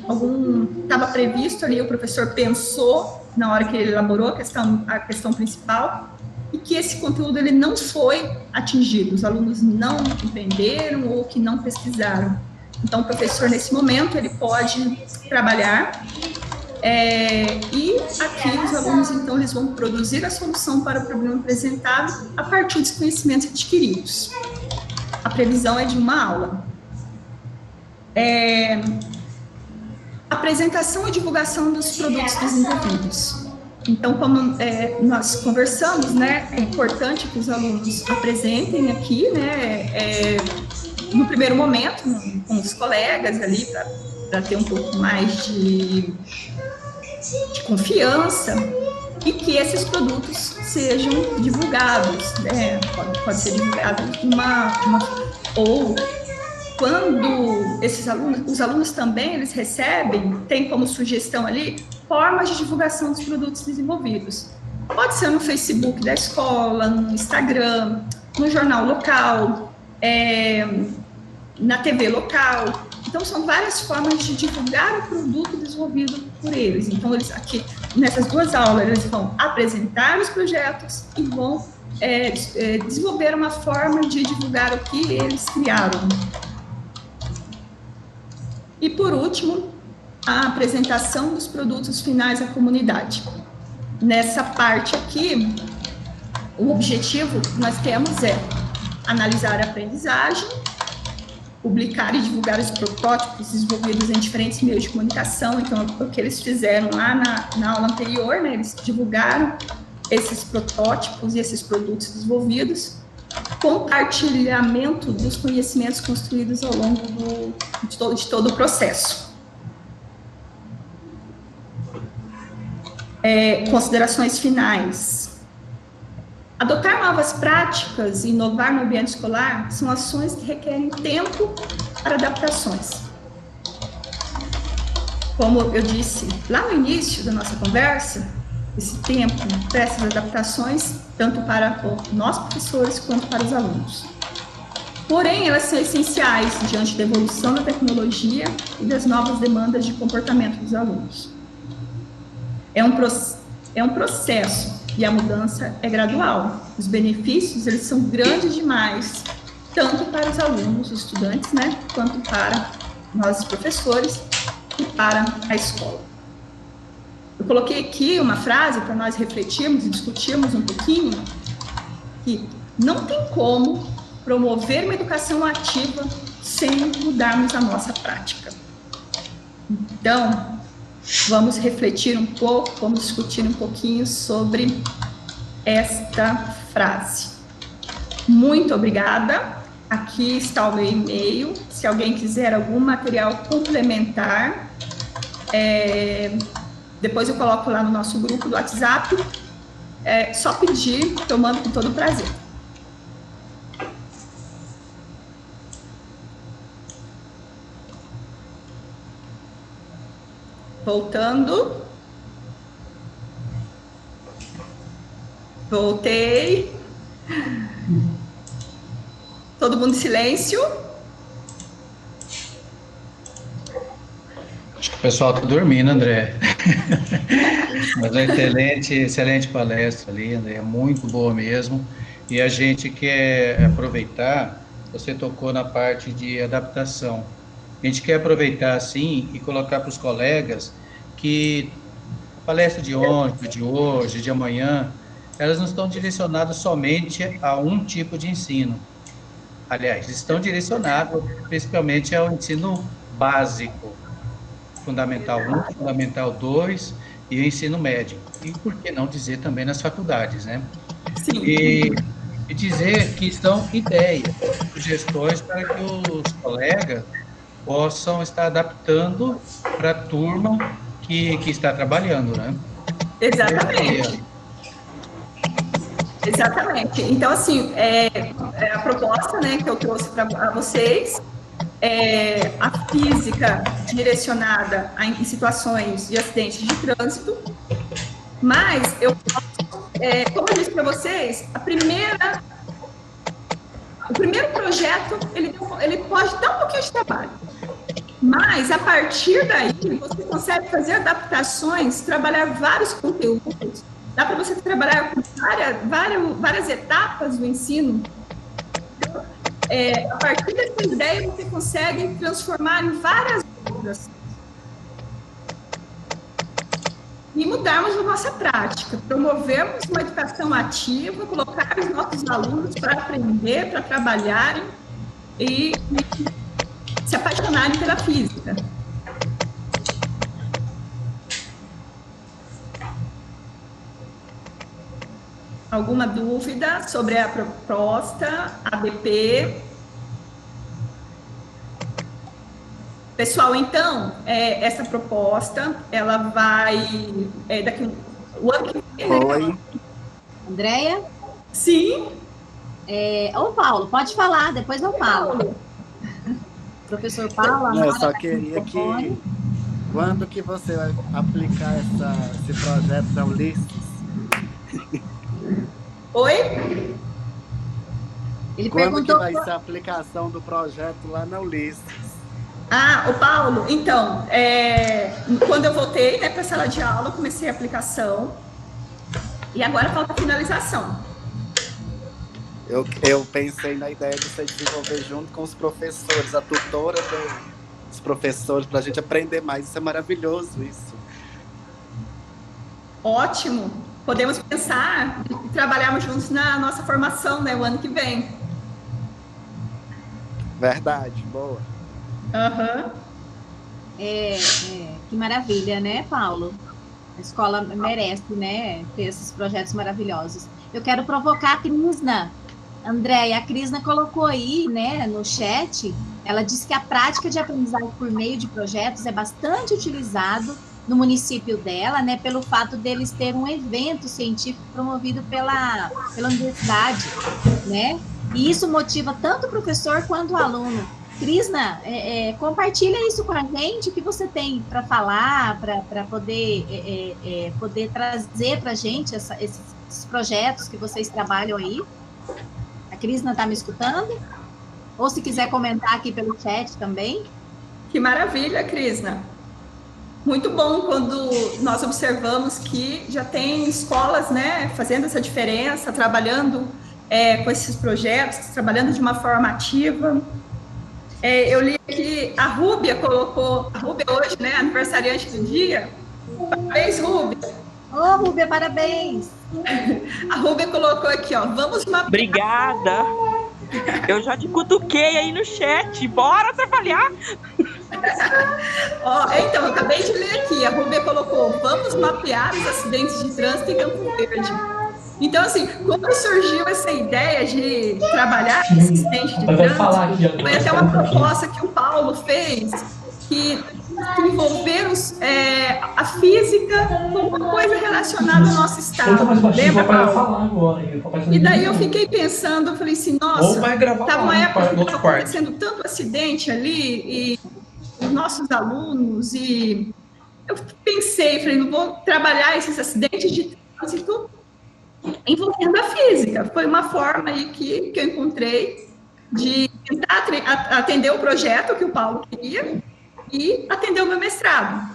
estava previsto ali, o professor pensou na hora que ele elaborou a questão principal, e que esse conteúdo ele não foi atingido, os alunos não entenderam ou que não pesquisaram. Então, o professor, nesse momento, ele pode trabalhar, e aqui os alunos, então, eles vão produzir a solução para o problema apresentado a partir dos conhecimentos adquiridos. A previsão é de uma aula. Apresentação e divulgação dos produtos desenvolvidos. Então, como nós conversamos, né, é importante que os alunos apresentem aqui, né, no primeiro momento, com os colegas ali, para ter um pouco mais de confiança, e que esses produtos sejam divulgados, né? Pode ser divulgado ou quando os alunos também, eles recebem, tem como sugestão ali, formas de divulgação dos produtos desenvolvidos. Pode ser no Facebook da escola, no Instagram, no jornal local, na TV local. Então, são várias formas de divulgar o produto desenvolvido por eles. Então, eles aqui, nessas duas aulas, eles vão apresentar os projetos e vão desenvolver uma forma de divulgar o que eles criaram. E, por último, a apresentação dos produtos finais à comunidade. Nessa parte aqui, o objetivo que nós temos é analisar a aprendizagem, publicar e divulgar os protótipos desenvolvidos em diferentes meios de comunicação. Então, o que eles fizeram lá na aula anterior, né, eles divulgaram esses protótipos e esses produtos desenvolvidos, compartilhamento dos conhecimentos construídos ao longo de todo o processo. Considerações finais. Adotar novas práticas e inovar no ambiente escolar são ações que requerem tempo para adaptações. Como eu disse lá no início da nossa conversa, esse tempo para essas adaptações, tanto para nós professores quanto para os alunos. Porém, elas são essenciais diante da evolução da tecnologia e das novas demandas de comportamento dos alunos. É um processo e a mudança é gradual. Os benefícios, eles são grandes demais, tanto para os alunos, os estudantes, né, quanto para nós, professores, e para a escola. Eu coloquei aqui uma frase para nós refletirmos e discutirmos um pouquinho, que não tem como promover uma educação ativa sem mudarmos a nossa prática. Então, vamos refletir um pouco, vamos discutir um pouquinho sobre esta frase. Muito obrigada. Aqui está o meu e-mail. Se alguém quiser algum material complementar, depois eu coloco lá no nosso grupo do WhatsApp. É só pedir, que eu mando com todo prazer. Voltando. Voltei. Todo mundo em silêncio. Acho que o pessoal está dormindo, André. Mas é excelente palestra ali, André, é muito boa mesmo. E a gente quer aproveitar, você tocou na parte de adaptação. A gente quer aproveitar, assim, e colocar para os colegas que a palestra de ontem, de hoje, de amanhã, elas não estão direcionadas somente a um tipo de ensino. Aliás, estão direcionadas principalmente ao ensino básico, Fundamental 1, Fundamental 2 e o ensino médio. E por que não dizer também nas faculdades, né? Sim. E dizer que são ideias, sugestões para que os colegas possam estar adaptando para a turma que está trabalhando, né? Exatamente. Exatamente. Então, assim, a proposta, né, que eu trouxe para vocês, a física direcionada em situações de acidentes de trânsito, mas como eu disse para vocês, o primeiro projeto, ele pode dar um pouquinho de trabalho, mas a partir daí, você consegue fazer adaptações, trabalhar vários conteúdos, dá para você trabalhar com várias etapas do ensino. Então, a partir dessa ideia, você consegue transformar em várias outras. E mudarmos a nossa prática, promovermos uma educação ativa, colocar os nossos alunos para aprender, para trabalharem e se apaixonarem pela física. Alguma dúvida sobre a proposta ABP? Pessoal, então, essa proposta, ela vai daqui o ano que vem, né? Oi. Andréia? Sim. Ô, Paulo, pode falar, depois eu falo. Professor Paulo, não, eu só queria que... Quando que você vai aplicar esse projeto da Ulisses? Oi? Ele Quando perguntou... que vai ser a aplicação do projeto lá na Ulisses? O Paulo, então, quando eu voltei, né, para a sala de aula, eu comecei a aplicação e agora falta a finalização. Eu pensei na ideia de você desenvolver junto com os professores, a tutora dos professores, para a gente aprender mais. Isso é maravilhoso, isso. Ótimo. Podemos pensar e trabalharmos juntos na nossa formação, né, o ano que vem. Verdade, boa. Aham. Que maravilha, né, Paulo? A escola merece, né, ter esses projetos maravilhosos. Eu quero provocar a Crisna. Andréia, a Crisna colocou aí, né, no chat, ela disse que a prática de aprendizagem por meio de projetos é bastante utilizado no município dela, né, pelo fato deles ter um evento científico promovido pela universidade, né, e isso motiva tanto o professor quanto o aluno. Crisna, compartilha isso com a gente, o que você tem para falar, para poder, poder trazer para a gente esses projetos que vocês trabalham aí. A Crisna está me escutando? Ou se quiser comentar aqui pelo chat também. Que maravilha, Crisna. Muito bom quando nós observamos que já tem escolas, né, fazendo essa diferença, trabalhando com esses projetos, trabalhando de uma forma ativa. Eu li que a Rúbia colocou, a Rúbia hoje, né, aniversariante do dia. Parabéns, Rúbia. Ô, Rúbia, parabéns. A Rúbia colocou aqui, ó, vamos mapear. Obrigada. Eu já te cutuquei aí no chat. Bora trabalhar. Então, eu acabei de ler aqui, a Rúbia colocou, vamos mapear os acidentes de trânsito em Campo Verde. Então, assim, quando surgiu essa ideia de trabalhar esse acidente de trânsito, foi até uma proposta que o Paulo fez, que envolver a física com uma coisa relacionada ao nosso estado. Lembra, Paulo? E daí eu fiquei pensando, eu falei assim, nossa, estava uma época que estava acontecendo tanto acidente ali, e os nossos alunos, e eu pensei, falei, não vou trabalhar esses acidentes de trânsito envolvendo a física. Foi uma forma aí que eu encontrei de tentar atender o projeto que o Paulo queria e atender o meu mestrado.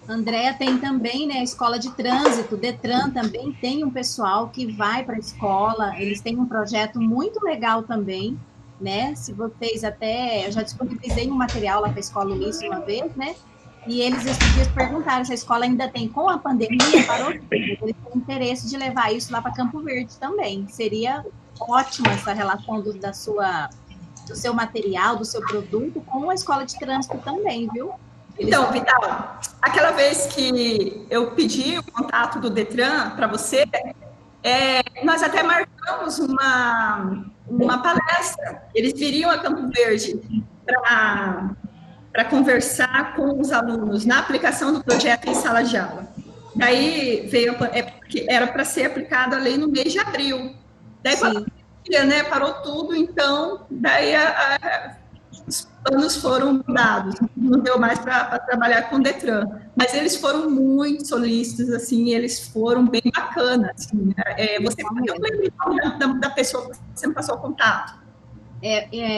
Andréia tem também, né, a escola de trânsito, Detran também tem um pessoal que vai para a escola, eles têm um projeto muito legal também, né, se vocês eu já disponibilizei um material lá para a escola Ulisses uma vez, né, e eles esses dias perguntaram se a escola ainda tem, com a pandemia, parou tudo, eles têm interesse de levar isso lá para Campo Verde também, seria ótima essa relação do seu material, do seu produto, com a escola de trânsito também, viu? Então, Vital, aquela vez que eu pedi o contato do Detran para você, nós até marcamos uma palestra. Eles viriam a Campo Verde para conversar com os alunos na aplicação do projeto em sala de aula. Daí veio, porque era para ser aplicada a lei no mês de abril. Daí, né, parou tudo, então, daí os planos foram mudados, não deu mais para trabalhar com o Detran, mas eles foram muito solícitos, assim, eles foram bem bacanas, assim, eu lembro da pessoa que você me passou o contato.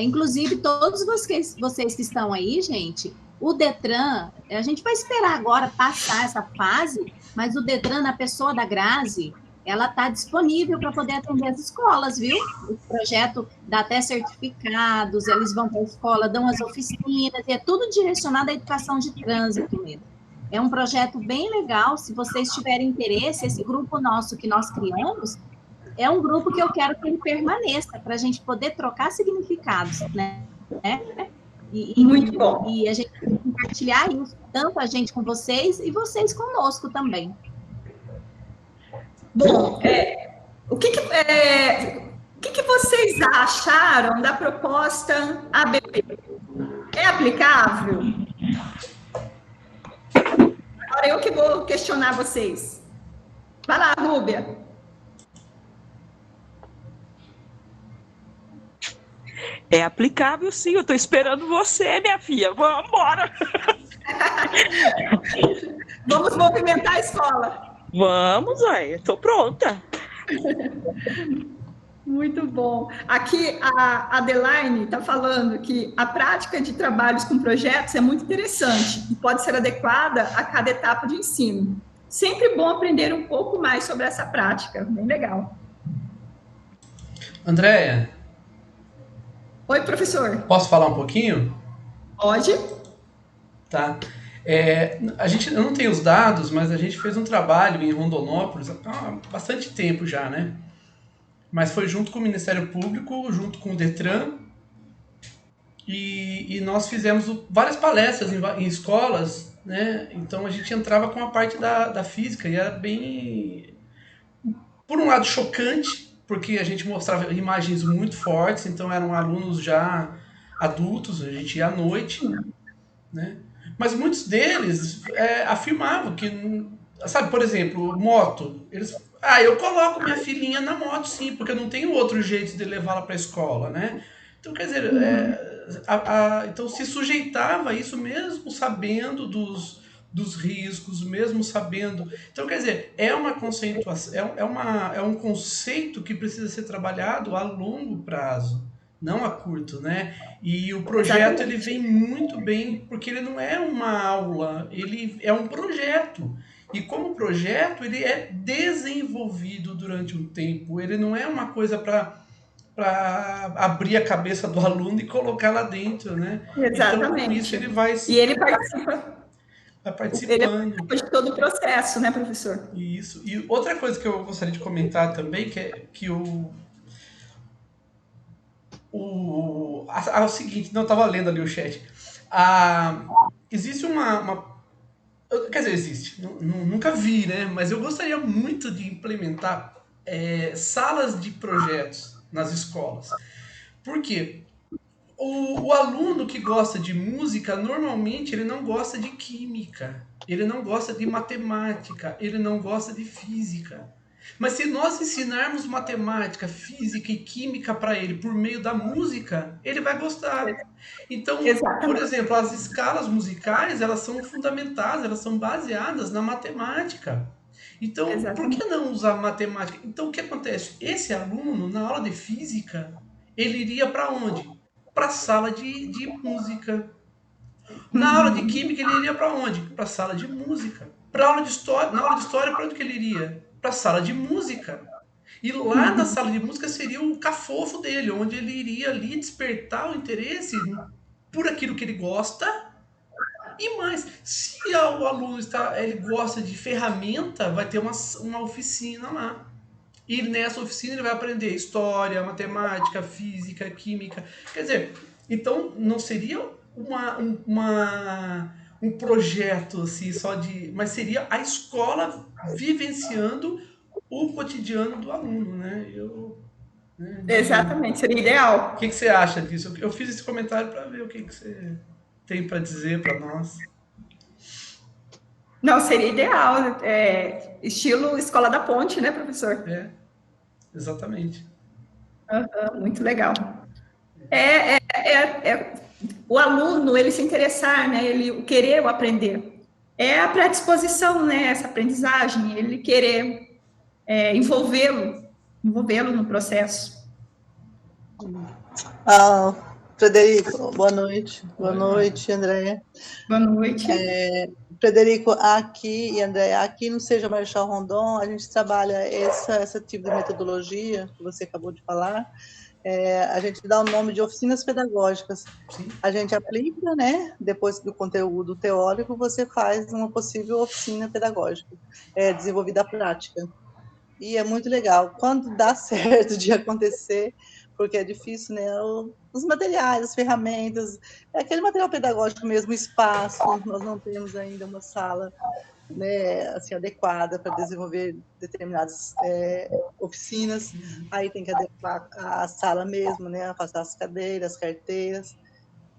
Inclusive, todos vocês que estão aí, gente, o Detran, a gente vai esperar agora passar essa fase, mas o Detran, na pessoa da Grazi, ela está disponível para poder atender as escolas, viu? O projeto dá até certificados, eles vão para a escola, dão as oficinas, e é tudo direcionado à educação de trânsito mesmo. É um projeto bem legal, se vocês tiverem interesse, esse grupo nosso que nós criamos, é um grupo que eu quero que ele permaneça, para a gente poder trocar significados, né? Muito bom. E a gente compartilhar isso, tanto a gente com vocês e vocês conosco também. Bom, o que vocês acharam da proposta ABP? É aplicável? Agora eu que vou questionar vocês. Vai lá, Rúbia. É aplicável, sim. Eu estou esperando você, minha filha. Vamos embora. Vamos movimentar a escola. Vamos, estou pronta. Muito bom. Aqui a Adelaine está falando que a prática de trabalhos com projetos é muito interessante e pode ser adequada a cada etapa de ensino. Sempre bom aprender um pouco mais sobre essa prática. Bem legal. Andréia. Oi, professor. Posso falar um pouquinho? Pode. Tá. Eu não tenho os dados, mas a gente fez um trabalho em Rondonópolis há bastante tempo já, né? Mas foi junto com o Ministério Público, junto com o Detran E nós fizemos várias palestras em escolas, né? Então a gente entrava com a parte da física e era bem, por um lado, chocante, porque a gente mostrava imagens muito fortes, então eram alunos já adultos, a gente ia à noite, né? Mas muitos deles afirmavam que, sabe, por exemplo, moto, eu coloco minha filhinha na moto, sim, porque eu não tenho outro jeito de levá-la para a escola, né? Então, quer dizer, então se sujeitava a isso mesmo sabendo dos riscos, mesmo sabendo. Então, quer dizer, é uma conceituação, é um conceito que precisa ser trabalhado a longo prazo, não a curto, né? E o projeto, ele vem muito bem, porque ele não é uma aula, ele é um projeto. E como projeto, ele é desenvolvido durante um tempo, ele não é uma coisa para abrir a cabeça do aluno e colocar lá dentro, né? Exatamente. Então, com isso ele vai... E ele participa... Vai participando. Ele participa de todo o processo, né, professor? Isso. E outra coisa que eu gostaria de comentar também, que o seguinte, não, eu estava lendo ali o chat. Existe quer dizer, existe, nunca vi, né? Mas eu gostaria muito de implementar salas de projetos nas escolas. Por quê? O aluno que gosta de música, normalmente ele não gosta de química, ele não gosta de matemática, ele não gosta de física. Mas se nós ensinarmos matemática, física e química para ele por meio da música, ele vai gostar. Então, por exemplo, as escalas musicais, elas são fundamentadas, elas são baseadas na matemática. Então, por que não usar matemática? Então, o que acontece? Esse aluno, na aula de física, ele iria para onde? Para a sala de música. Na aula de química, ele iria para onde? Para a sala de música. Na aula de história, para onde que ele iria? Para a sala de música. E lá na sala de música seria o cafofo dele, onde ele iria ali despertar o interesse por aquilo que ele gosta. E mais, se o aluno ele gosta de ferramenta, vai ter uma oficina lá. E nessa oficina ele vai aprender história, matemática, física, química. Quer dizer, então não seria um projeto assim só mas seria a escola vivenciando o cotidiano do aluno, né? Exatamente, seria ideal. O que você acha disso? Eu fiz esse comentário para ver o que você tem para dizer para nós. Não, seria ideal. Estilo Escola da Ponte, né, professor? Exatamente. Muito legal. O aluno, ele se interessar, né, ele querer aprender. É a predisposição, né, essa aprendizagem, ele querer envolvê-lo no processo. Frederico, boa noite. Boa noite, Andréia. Boa noite. Frederico, aqui e Andréia, aqui no Seja Marechal Rondon, a gente trabalha esse tipo de metodologia que você acabou de falar. A gente dá o nome de oficinas pedagógicas. Sim. A gente aplica, né? Depois do conteúdo teórico, você faz uma possível oficina pedagógica, desenvolvida à prática. E é muito legal. Quando dá certo de acontecer, porque é difícil, né? Os materiais, as ferramentas, aquele material pedagógico mesmo, espaço. Nós não temos ainda uma sala, né, assim, adequada para desenvolver determinadas oficinas. Aí tem que adequar a sala mesmo, né? Afastar as cadeiras, as carteiras.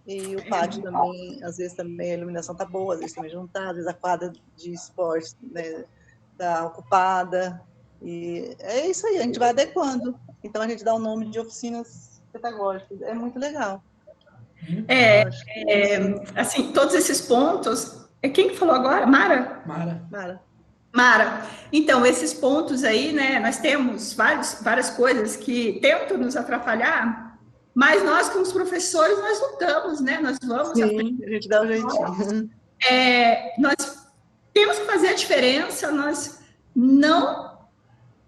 E o pátio também, às vezes também a iluminação está boa, às vezes também juntada, às vezes a quadra de esporte, né, está ocupada. E é isso aí, a gente vai adequando. Então, a gente dá o nome de oficinas pedagógicas. É muito legal. Assim, todos esses pontos... Quem falou agora? Mara? Mara. Então, esses pontos aí, né, nós temos várias coisas que tentam nos atrapalhar, mas nós, como professores, nós lutamos, né? Nós vamos... Sim, a gente dá um jeitinho. Nós temos que fazer a diferença, nós não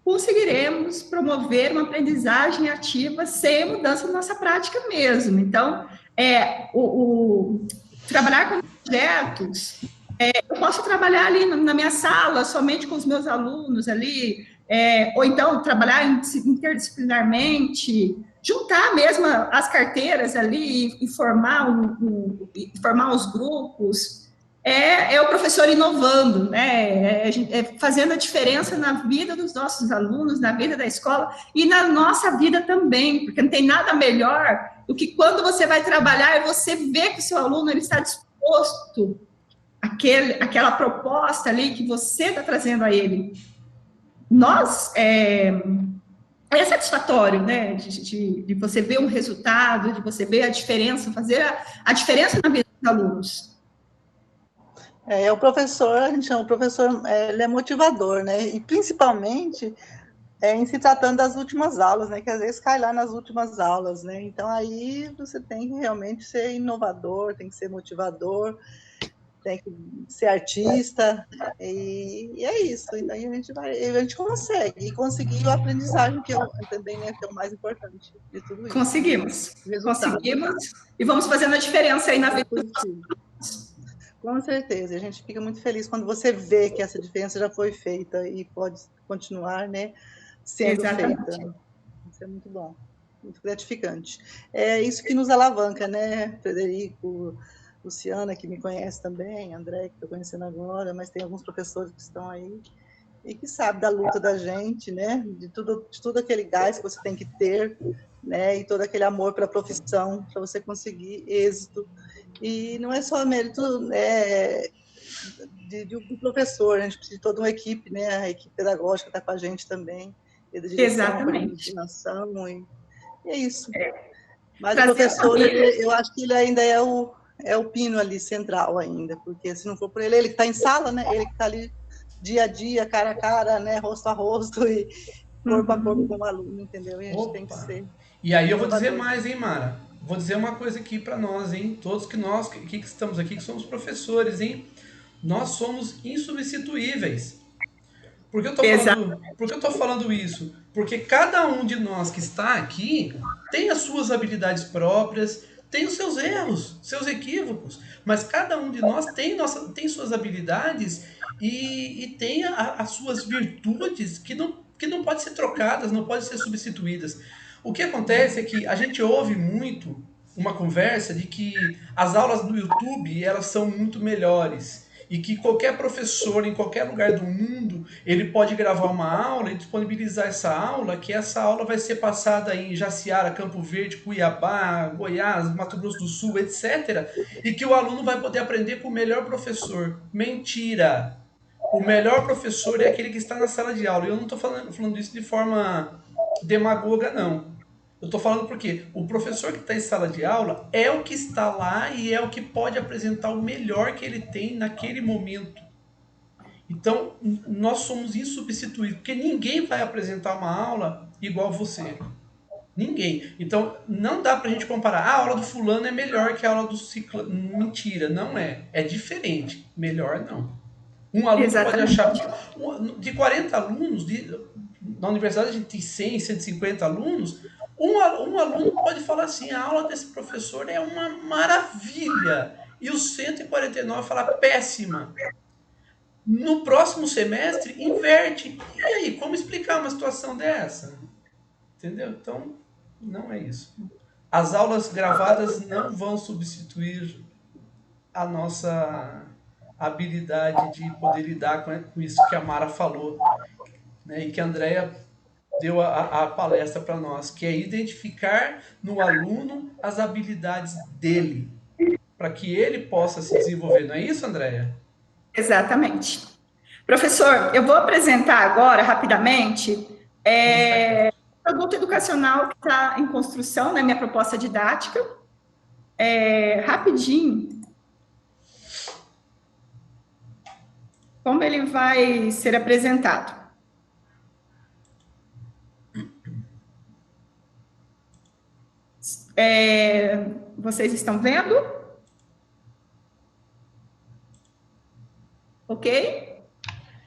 conseguiremos promover uma aprendizagem ativa sem a mudança da nossa prática mesmo. Então, trabalhar com projetos, eu posso trabalhar ali na minha sala, somente com os meus alunos ali, ou então trabalhar interdisciplinarmente, juntar mesmo as carteiras ali e formar, formar os grupos, é o professor inovando, né? Fazendo a diferença na vida dos nossos alunos, na vida da escola e na nossa vida também, porque não tem nada melhor do que quando você vai trabalhar e você vê que o seu aluno ele está disposto àquela proposta ali que você está trazendo a ele. É satisfatório, né, de você ver um resultado, de você ver a diferença, fazer a diferença na vida dos alunos. O professor, a gente chama o professor, ele é motivador, né, e principalmente em se tratando das últimas aulas, né, que às vezes cai lá nas últimas aulas, né, então aí você tem que realmente ser inovador, tem que ser motivador, tem que ser artista, e é isso. Então a gente consegue, e conseguir a aprendizagem, que também, né, que é o mais importante de tudo isso. Conseguimos, e vamos fazendo a diferença aí na vida. Com certeza, a gente fica muito feliz quando você vê que essa diferença já foi feita e pode continuar, né, sendo feita. Isso é muito bom, muito gratificante. É isso que nos alavanca, né, Frederico, Luciana, que me conhece também, André, que estou conhecendo agora, mas tem alguns professores que estão aí e que sabem da luta da gente, né, de todo aquele gás que você tem que ter, né, e todo aquele amor pela profissão, para você conseguir êxito. E não é só mérito, né, do professor, a gente precisa de toda uma equipe, né, a equipe pedagógica está com a gente também, e da direção, coordenação, e é isso. Mas o professor, eu acho que ele ainda é o pino ali central ainda, porque se não for por ele que está em sala, né, ele que está ali dia a dia, cara a cara, né, rosto a rosto e corpo a corpo com o aluno, entendeu? E a gente tem que ser... E aí eu vou dizer mais, hein, Mara? Vou dizer uma coisa aqui para nós, hein? Todos que estamos aqui, que somos professores, hein? Nós somos insubstituíveis. Por que eu estou falando isso? Porque cada um de nós que está aqui tem as suas habilidades próprias, tem os seus erros, seus equívocos, mas cada um de nós tem suas habilidades e tem as suas virtudes que não podem ser trocadas, não podem ser substituídas. O que acontece é que a gente ouve muito uma conversa de que as aulas do YouTube elas são muito melhores e que qualquer professor em qualquer lugar do mundo ele pode gravar uma aula e disponibilizar essa aula, que essa aula vai ser passada em Jaciara, Campo Verde, Cuiabá, Goiás, Mato Grosso do Sul, etc. E que o aluno vai poder aprender com o melhor professor. Mentira! O melhor professor é aquele que está na sala de aula. E eu não estou falando isso de forma demagoga, não. Eu estou falando porque o professor que está em sala de aula é o que está lá e é o que pode apresentar o melhor que ele tem naquele momento. Então, nós somos insubstituíveis, porque ninguém vai apresentar uma aula igual você. Ninguém. Então, não dá pra gente comparar. A aula do fulano é melhor que a aula do ciclano. Mentira, não é. É diferente. Melhor não. Um aluno pode achar... De 40 alunos, na universidade a gente tem 100, 150 alunos... Um aluno pode falar assim, a aula desse professor é uma maravilha, e os 149 falar péssima. No próximo semestre, inverte. E aí, como explicar uma situação dessa? Entendeu? Então, não é isso. As aulas gravadas não vão substituir a nossa habilidade de poder lidar com isso que a Mara falou, né? E que a Andrea deu a palestra para nós, que é identificar no aluno as habilidades dele, para que ele possa se desenvolver. Não é isso, Andréia? Exatamente. Professor, eu vou apresentar agora, rapidamente, o produto educacional que está em construção, né, minha proposta didática. Rapidinho. Como ele vai ser apresentado? Vocês estão vendo? Ok?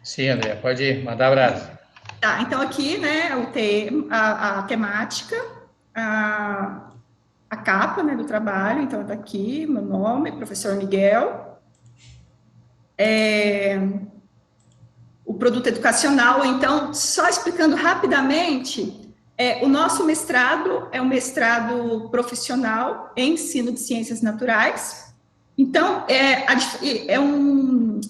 Sim, André, pode ir, mandar abraço. Tá, então aqui, né, a temática, a capa, né, do trabalho, então tá aqui, meu nome, professor Miguel. O produto educacional, então, só explicando rapidamente, O nosso mestrado é um mestrado profissional em ensino de ciências naturais. Então, um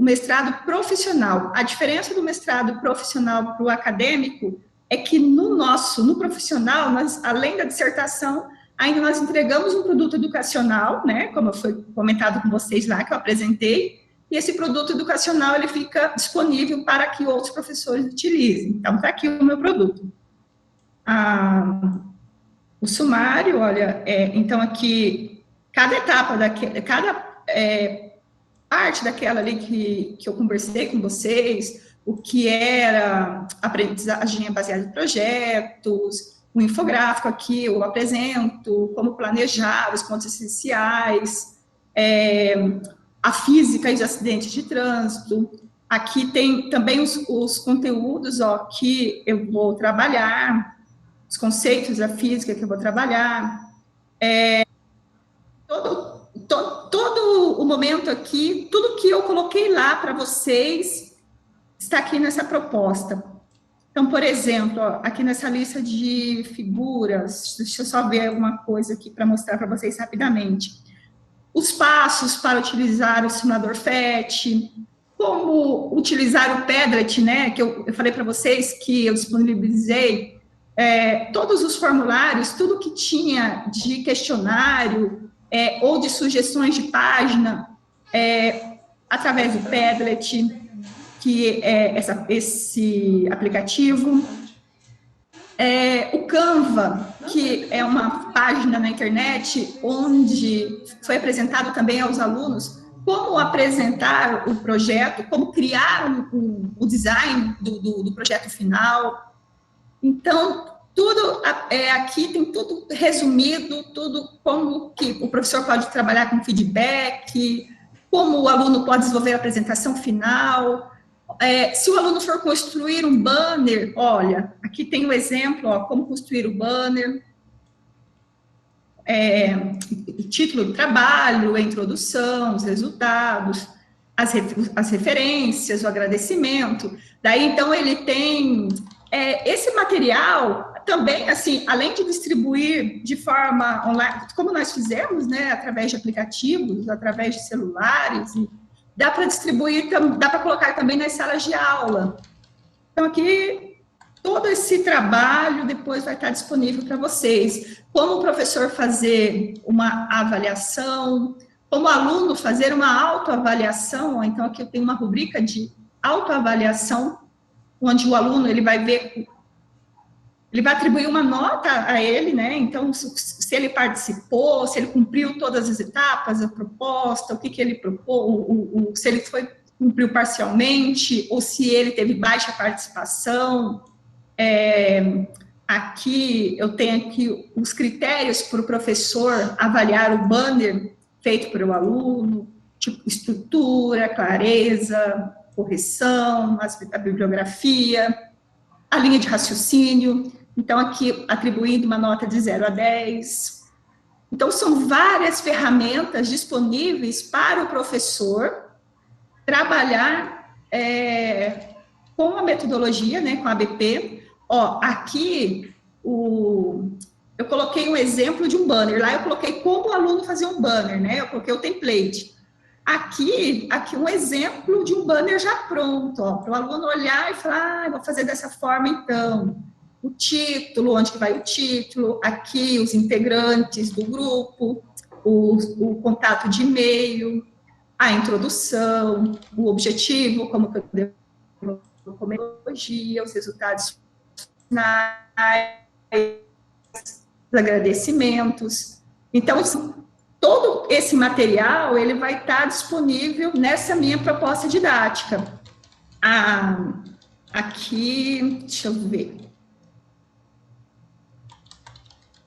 mestrado profissional. A diferença do mestrado profissional para o acadêmico é que no profissional, nós, além da dissertação, ainda nós entregamos um produto educacional, né, como foi comentado com vocês lá, que eu apresentei, e esse produto educacional, ele fica disponível para que outros professores utilizem. Então, está aqui o meu produto. O sumário, olha, então aqui, cada etapa, cada parte daquela ali que eu conversei com vocês, o que era aprendizagem baseada em projetos, o infográfico aqui, eu apresento, como planejar os pontos essenciais, a física e os acidentes de trânsito. Aqui tem também os conteúdos, ó, que eu vou trabalhar, os conceitos da física que eu vou trabalhar, todo o momento aqui, tudo que eu coloquei lá para vocês está aqui nessa proposta. Então, por exemplo, ó, aqui nessa lista de figuras, deixa eu só ver alguma coisa aqui para mostrar para vocês rapidamente. Os passos para utilizar o simulador PhET, como utilizar o Padlet, né, que eu falei para vocês que eu disponibilizei, todos os formulários, tudo que tinha de questionário ou de sugestões de página, através do Padlet, que é esse aplicativo. O Canva, que é uma página na internet onde foi apresentado também aos alunos como apresentar o projeto, como criar o design do projeto final. Então, tudo aqui tem tudo resumido, tudo como que o professor pode trabalhar com feedback, como o aluno pode desenvolver a apresentação final. Se o aluno for construir um banner, olha, aqui tem um exemplo, ó, como construir o banner, o título do trabalho, a introdução, os resultados, as referências, o agradecimento. Daí, então, ele tem esse material também, assim, além de distribuir de forma online, como nós fizemos, né, através de aplicativos, através de celulares, dá para distribuir, dá para colocar também nas salas de aula. Então, aqui, todo esse trabalho depois vai estar disponível para vocês. Como o professor fazer uma avaliação, como o aluno fazer uma autoavaliação. Então, aqui eu tenho uma rubrica de autoavaliação, onde o aluno ele vai ver, ele vai atribuir uma nota a ele, né? Então, se ele participou, se ele cumpriu todas as etapas, a proposta, o que ele propôs, se ele cumpriu parcialmente, ou se ele teve baixa participação. Aqui, eu tenho aqui os critérios para o professor avaliar o banner feito por o aluno, tipo estrutura, clareza, correção, a bibliografia, a linha de raciocínio. Então, aqui, atribuindo uma nota de 0 a 10. Então, são várias ferramentas disponíveis para o professor trabalhar com a metodologia, né, com a ABP. Ó, aqui, eu coloquei um exemplo de um banner. Lá eu coloquei como o aluno fazia um banner, né? Eu coloquei o template. Aqui um exemplo de um banner já pronto, ó, para o aluno olhar e falar, vou fazer dessa forma, então. O título, onde que vai o título, aqui os integrantes do grupo, o contato de e-mail, a introdução, o objetivo, como que eu devo metodologia, os resultados finais, os agradecimentos. Então, todo esse material, ele vai estar disponível nessa minha proposta didática. Aqui, deixa eu ver.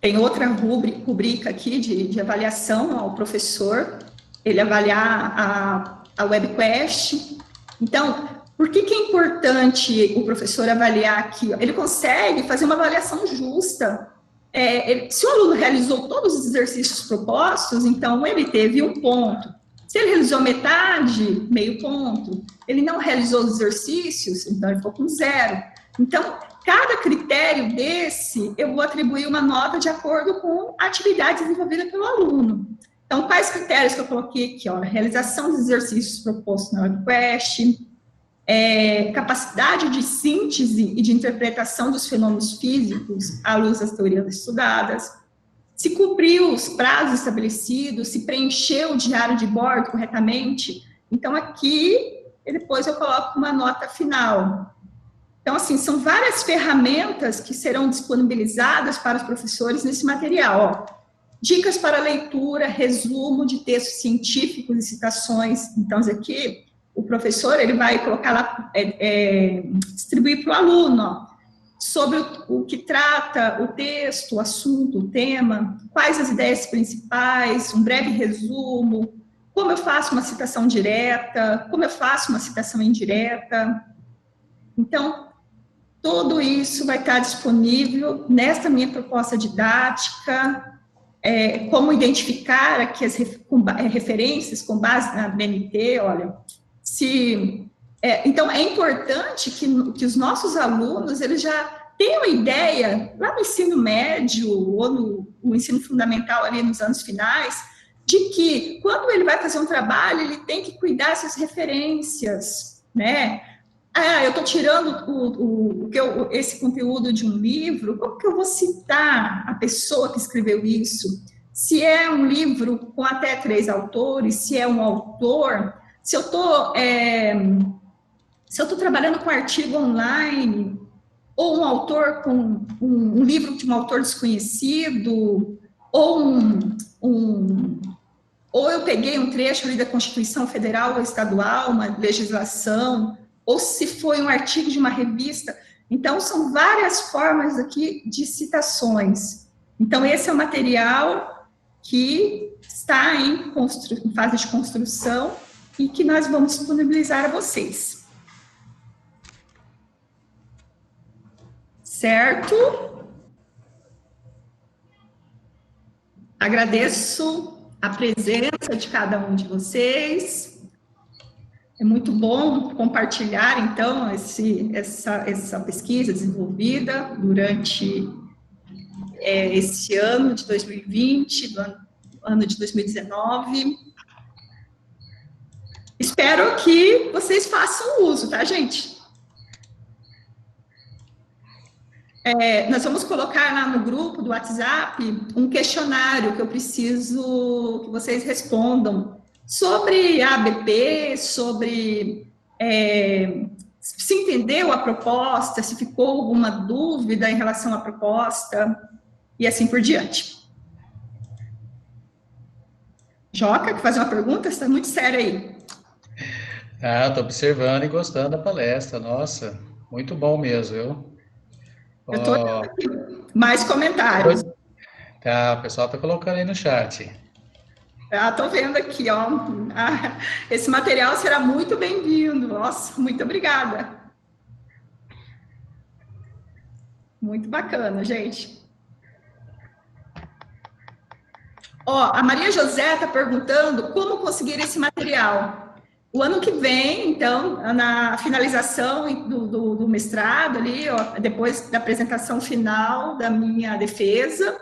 Tem outra rubrica aqui de avaliação ao professor, ele avaliar a webquest. Então, por que é importante o professor avaliar aqui? Ele consegue fazer uma avaliação justa. Se o aluno realizou todos os exercícios propostos, então ele teve 1 ponto. Se ele realizou metade, meio ponto. Ele não realizou os exercícios, então ele ficou com 0. Então, cada critério desse, eu vou atribuir uma nota de acordo com a atividade desenvolvida pelo aluno. Então, quais critérios que eu coloquei aqui? Ó, realização dos exercícios propostos na webquest, capacidade de síntese e de interpretação dos fenômenos físicos à luz das teorias estudadas, se cumpriu os prazos estabelecidos, se preencheu o diário de bordo corretamente. Então, aqui, depois eu coloco uma nota final. Então, assim, são várias ferramentas que serão disponibilizadas para os professores nesse material. Ó. Dicas para leitura, resumo de textos científicos e citações. Então, isso aqui, o professor, ele vai colocar lá, distribuir para o aluno, ó, sobre o que trata o texto, o assunto, o tema, quais as ideias principais, um breve resumo, como eu faço uma citação direta, como eu faço uma citação indireta. Então, tudo isso vai estar disponível nesta minha proposta didática, como identificar aqui as referências com base na BNT, olha, então, é importante que os nossos alunos, eles já tenham uma ideia, lá no ensino médio, ou no ensino fundamental, ali nos anos finais, de que, quando ele vai fazer um trabalho, ele tem que cuidar dessas referências, né? Eu estou tirando esse conteúdo de um livro, como que eu vou citar a pessoa que escreveu isso? Se é um livro com até 3 autores, se é um autor, se eu estou trabalhando com artigo online, ou um autor com um livro de um autor desconhecido, ou eu peguei um trecho ali da Constituição Federal ou Estadual, uma legislação, ou se foi um artigo de uma revista. Então, são várias formas aqui de citações. Então, esse é o material que está em fase de construção e que nós vamos disponibilizar a vocês. Certo? Agradeço a presença de cada um de vocês. É muito bom compartilhar, então, essa pesquisa desenvolvida durante esse ano de 2020, ano de 2019. Espero que vocês façam uso, tá, gente? Nós vamos colocar lá no grupo do WhatsApp um questionário que eu preciso que vocês respondam sobre a ABP, sobre se entendeu a proposta, se ficou alguma dúvida em relação à proposta, e assim por diante. Joca, quer fazer uma pergunta? Você está muito sério aí. Estou observando e gostando da palestra, nossa, muito bom mesmo, viu? Eu estou olhando aqui. Mais comentários. Tá, o pessoal está colocando aí no chat. Estou vendo aqui, ó. Esse material será muito bem-vindo. Nossa, muito obrigada. Muito bacana, gente. Ó, a Maria José está perguntando como conseguir esse material. O ano que vem, então, na finalização do mestrado ali, ó, depois da apresentação final da minha defesa,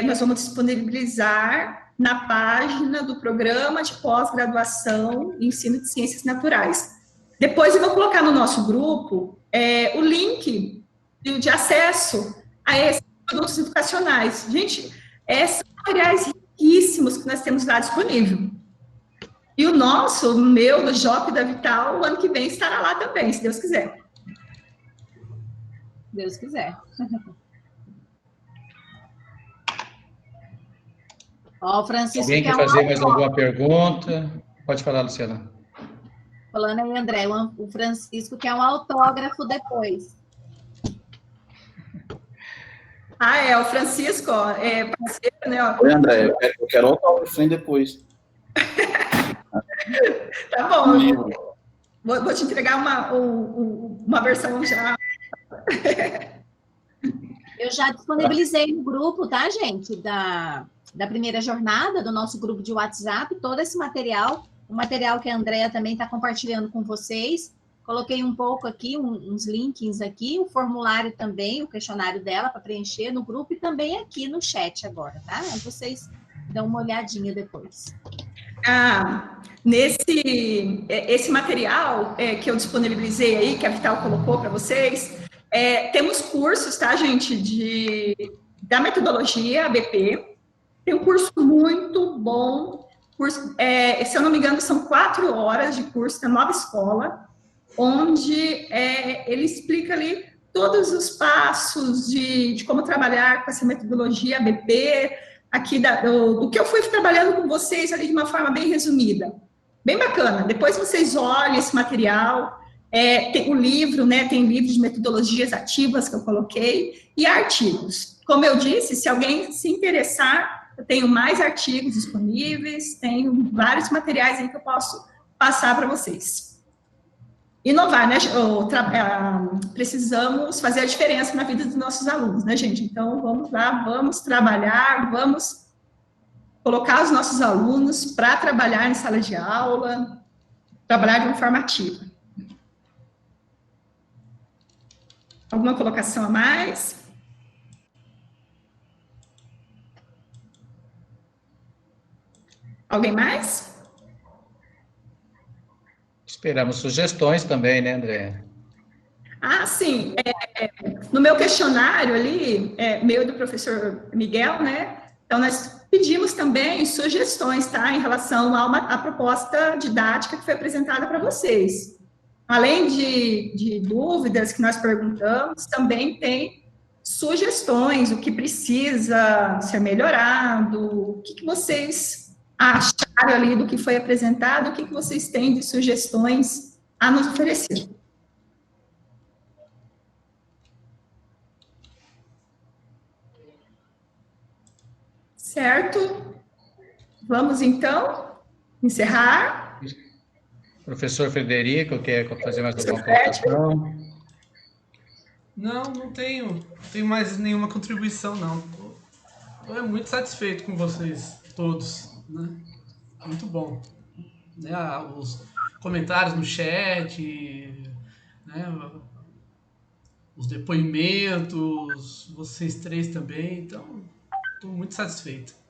nós vamos disponibilizar na página do programa de pós-graduação em ensino de ciências naturais. Depois eu vou colocar no nosso grupo o link de acesso a esses produtos educacionais. Gente, são materiais riquíssimos que nós temos lá disponível. E o meu, do Joca e da Vital, o ano que vem estará lá também, se Deus quiser. Deus quiser. Ó, o Francisco. Alguém quer fazer mais alguma pergunta? Pode falar, Luciana. Falando aí, André, o Francisco quer um autógrafo depois. O Francisco, ó, parceiro, né? Ó. Oi, André, eu quero autógrafo depois. Tá bom, vou te entregar uma versão já. Eu já disponibilizei no grupo, tá, gente? Da primeira jornada, do nosso grupo de WhatsApp, todo esse material, o material que a Andrea também está compartilhando com vocês. Coloquei um pouco aqui, uns links aqui, o formulário também, o questionário dela para preencher no grupo e também aqui no chat agora, tá? Aí vocês dão uma olhadinha depois. Esse material que eu disponibilizei aí, que a Vital colocou para vocês, temos cursos, tá, gente, da metodologia ABP. Tem um curso muito bom, se eu não me engano, são 4 horas de curso da Nova Escola, onde ele explica ali todos os passos de como trabalhar com essa metodologia ABP, aqui do que eu fui trabalhando com vocês ali de uma forma bem resumida. Bem bacana. Depois vocês olhem esse material. Tem o livro, né? Tem livros de metodologias ativas que eu coloquei e artigos. Como eu disse, se alguém se interessar, eu tenho mais artigos disponíveis, tenho vários materiais aí que eu posso passar para vocês. Inovar, né? Precisamos fazer a diferença na vida dos nossos alunos, né, gente? Então, vamos lá, vamos trabalhar, vamos colocar os nossos alunos para trabalhar em sala de aula, trabalhar de uma forma ativa. Alguma colocação a mais? Alguém mais? Esperamos sugestões também, né, André? Sim. No meu questionário ali, meu e do professor Miguel, né? Então, nós pedimos também sugestões, tá? Em relação à proposta didática que foi apresentada para vocês. Além de dúvidas que nós perguntamos, também tem sugestões, o que precisa ser melhorado, o que vocês acharam ali do que foi apresentado, o que vocês têm de sugestões a nos oferecer. Certo? Vamos, então, encerrar. Professor Frederico, quer fazer mais alguma colocação? Não tenho mais nenhuma contribuição, não. Estou muito satisfeito com vocês todos, né? Muito bom. Né? Os comentários no chat, né? Os depoimentos, vocês três também, então estou muito satisfeito.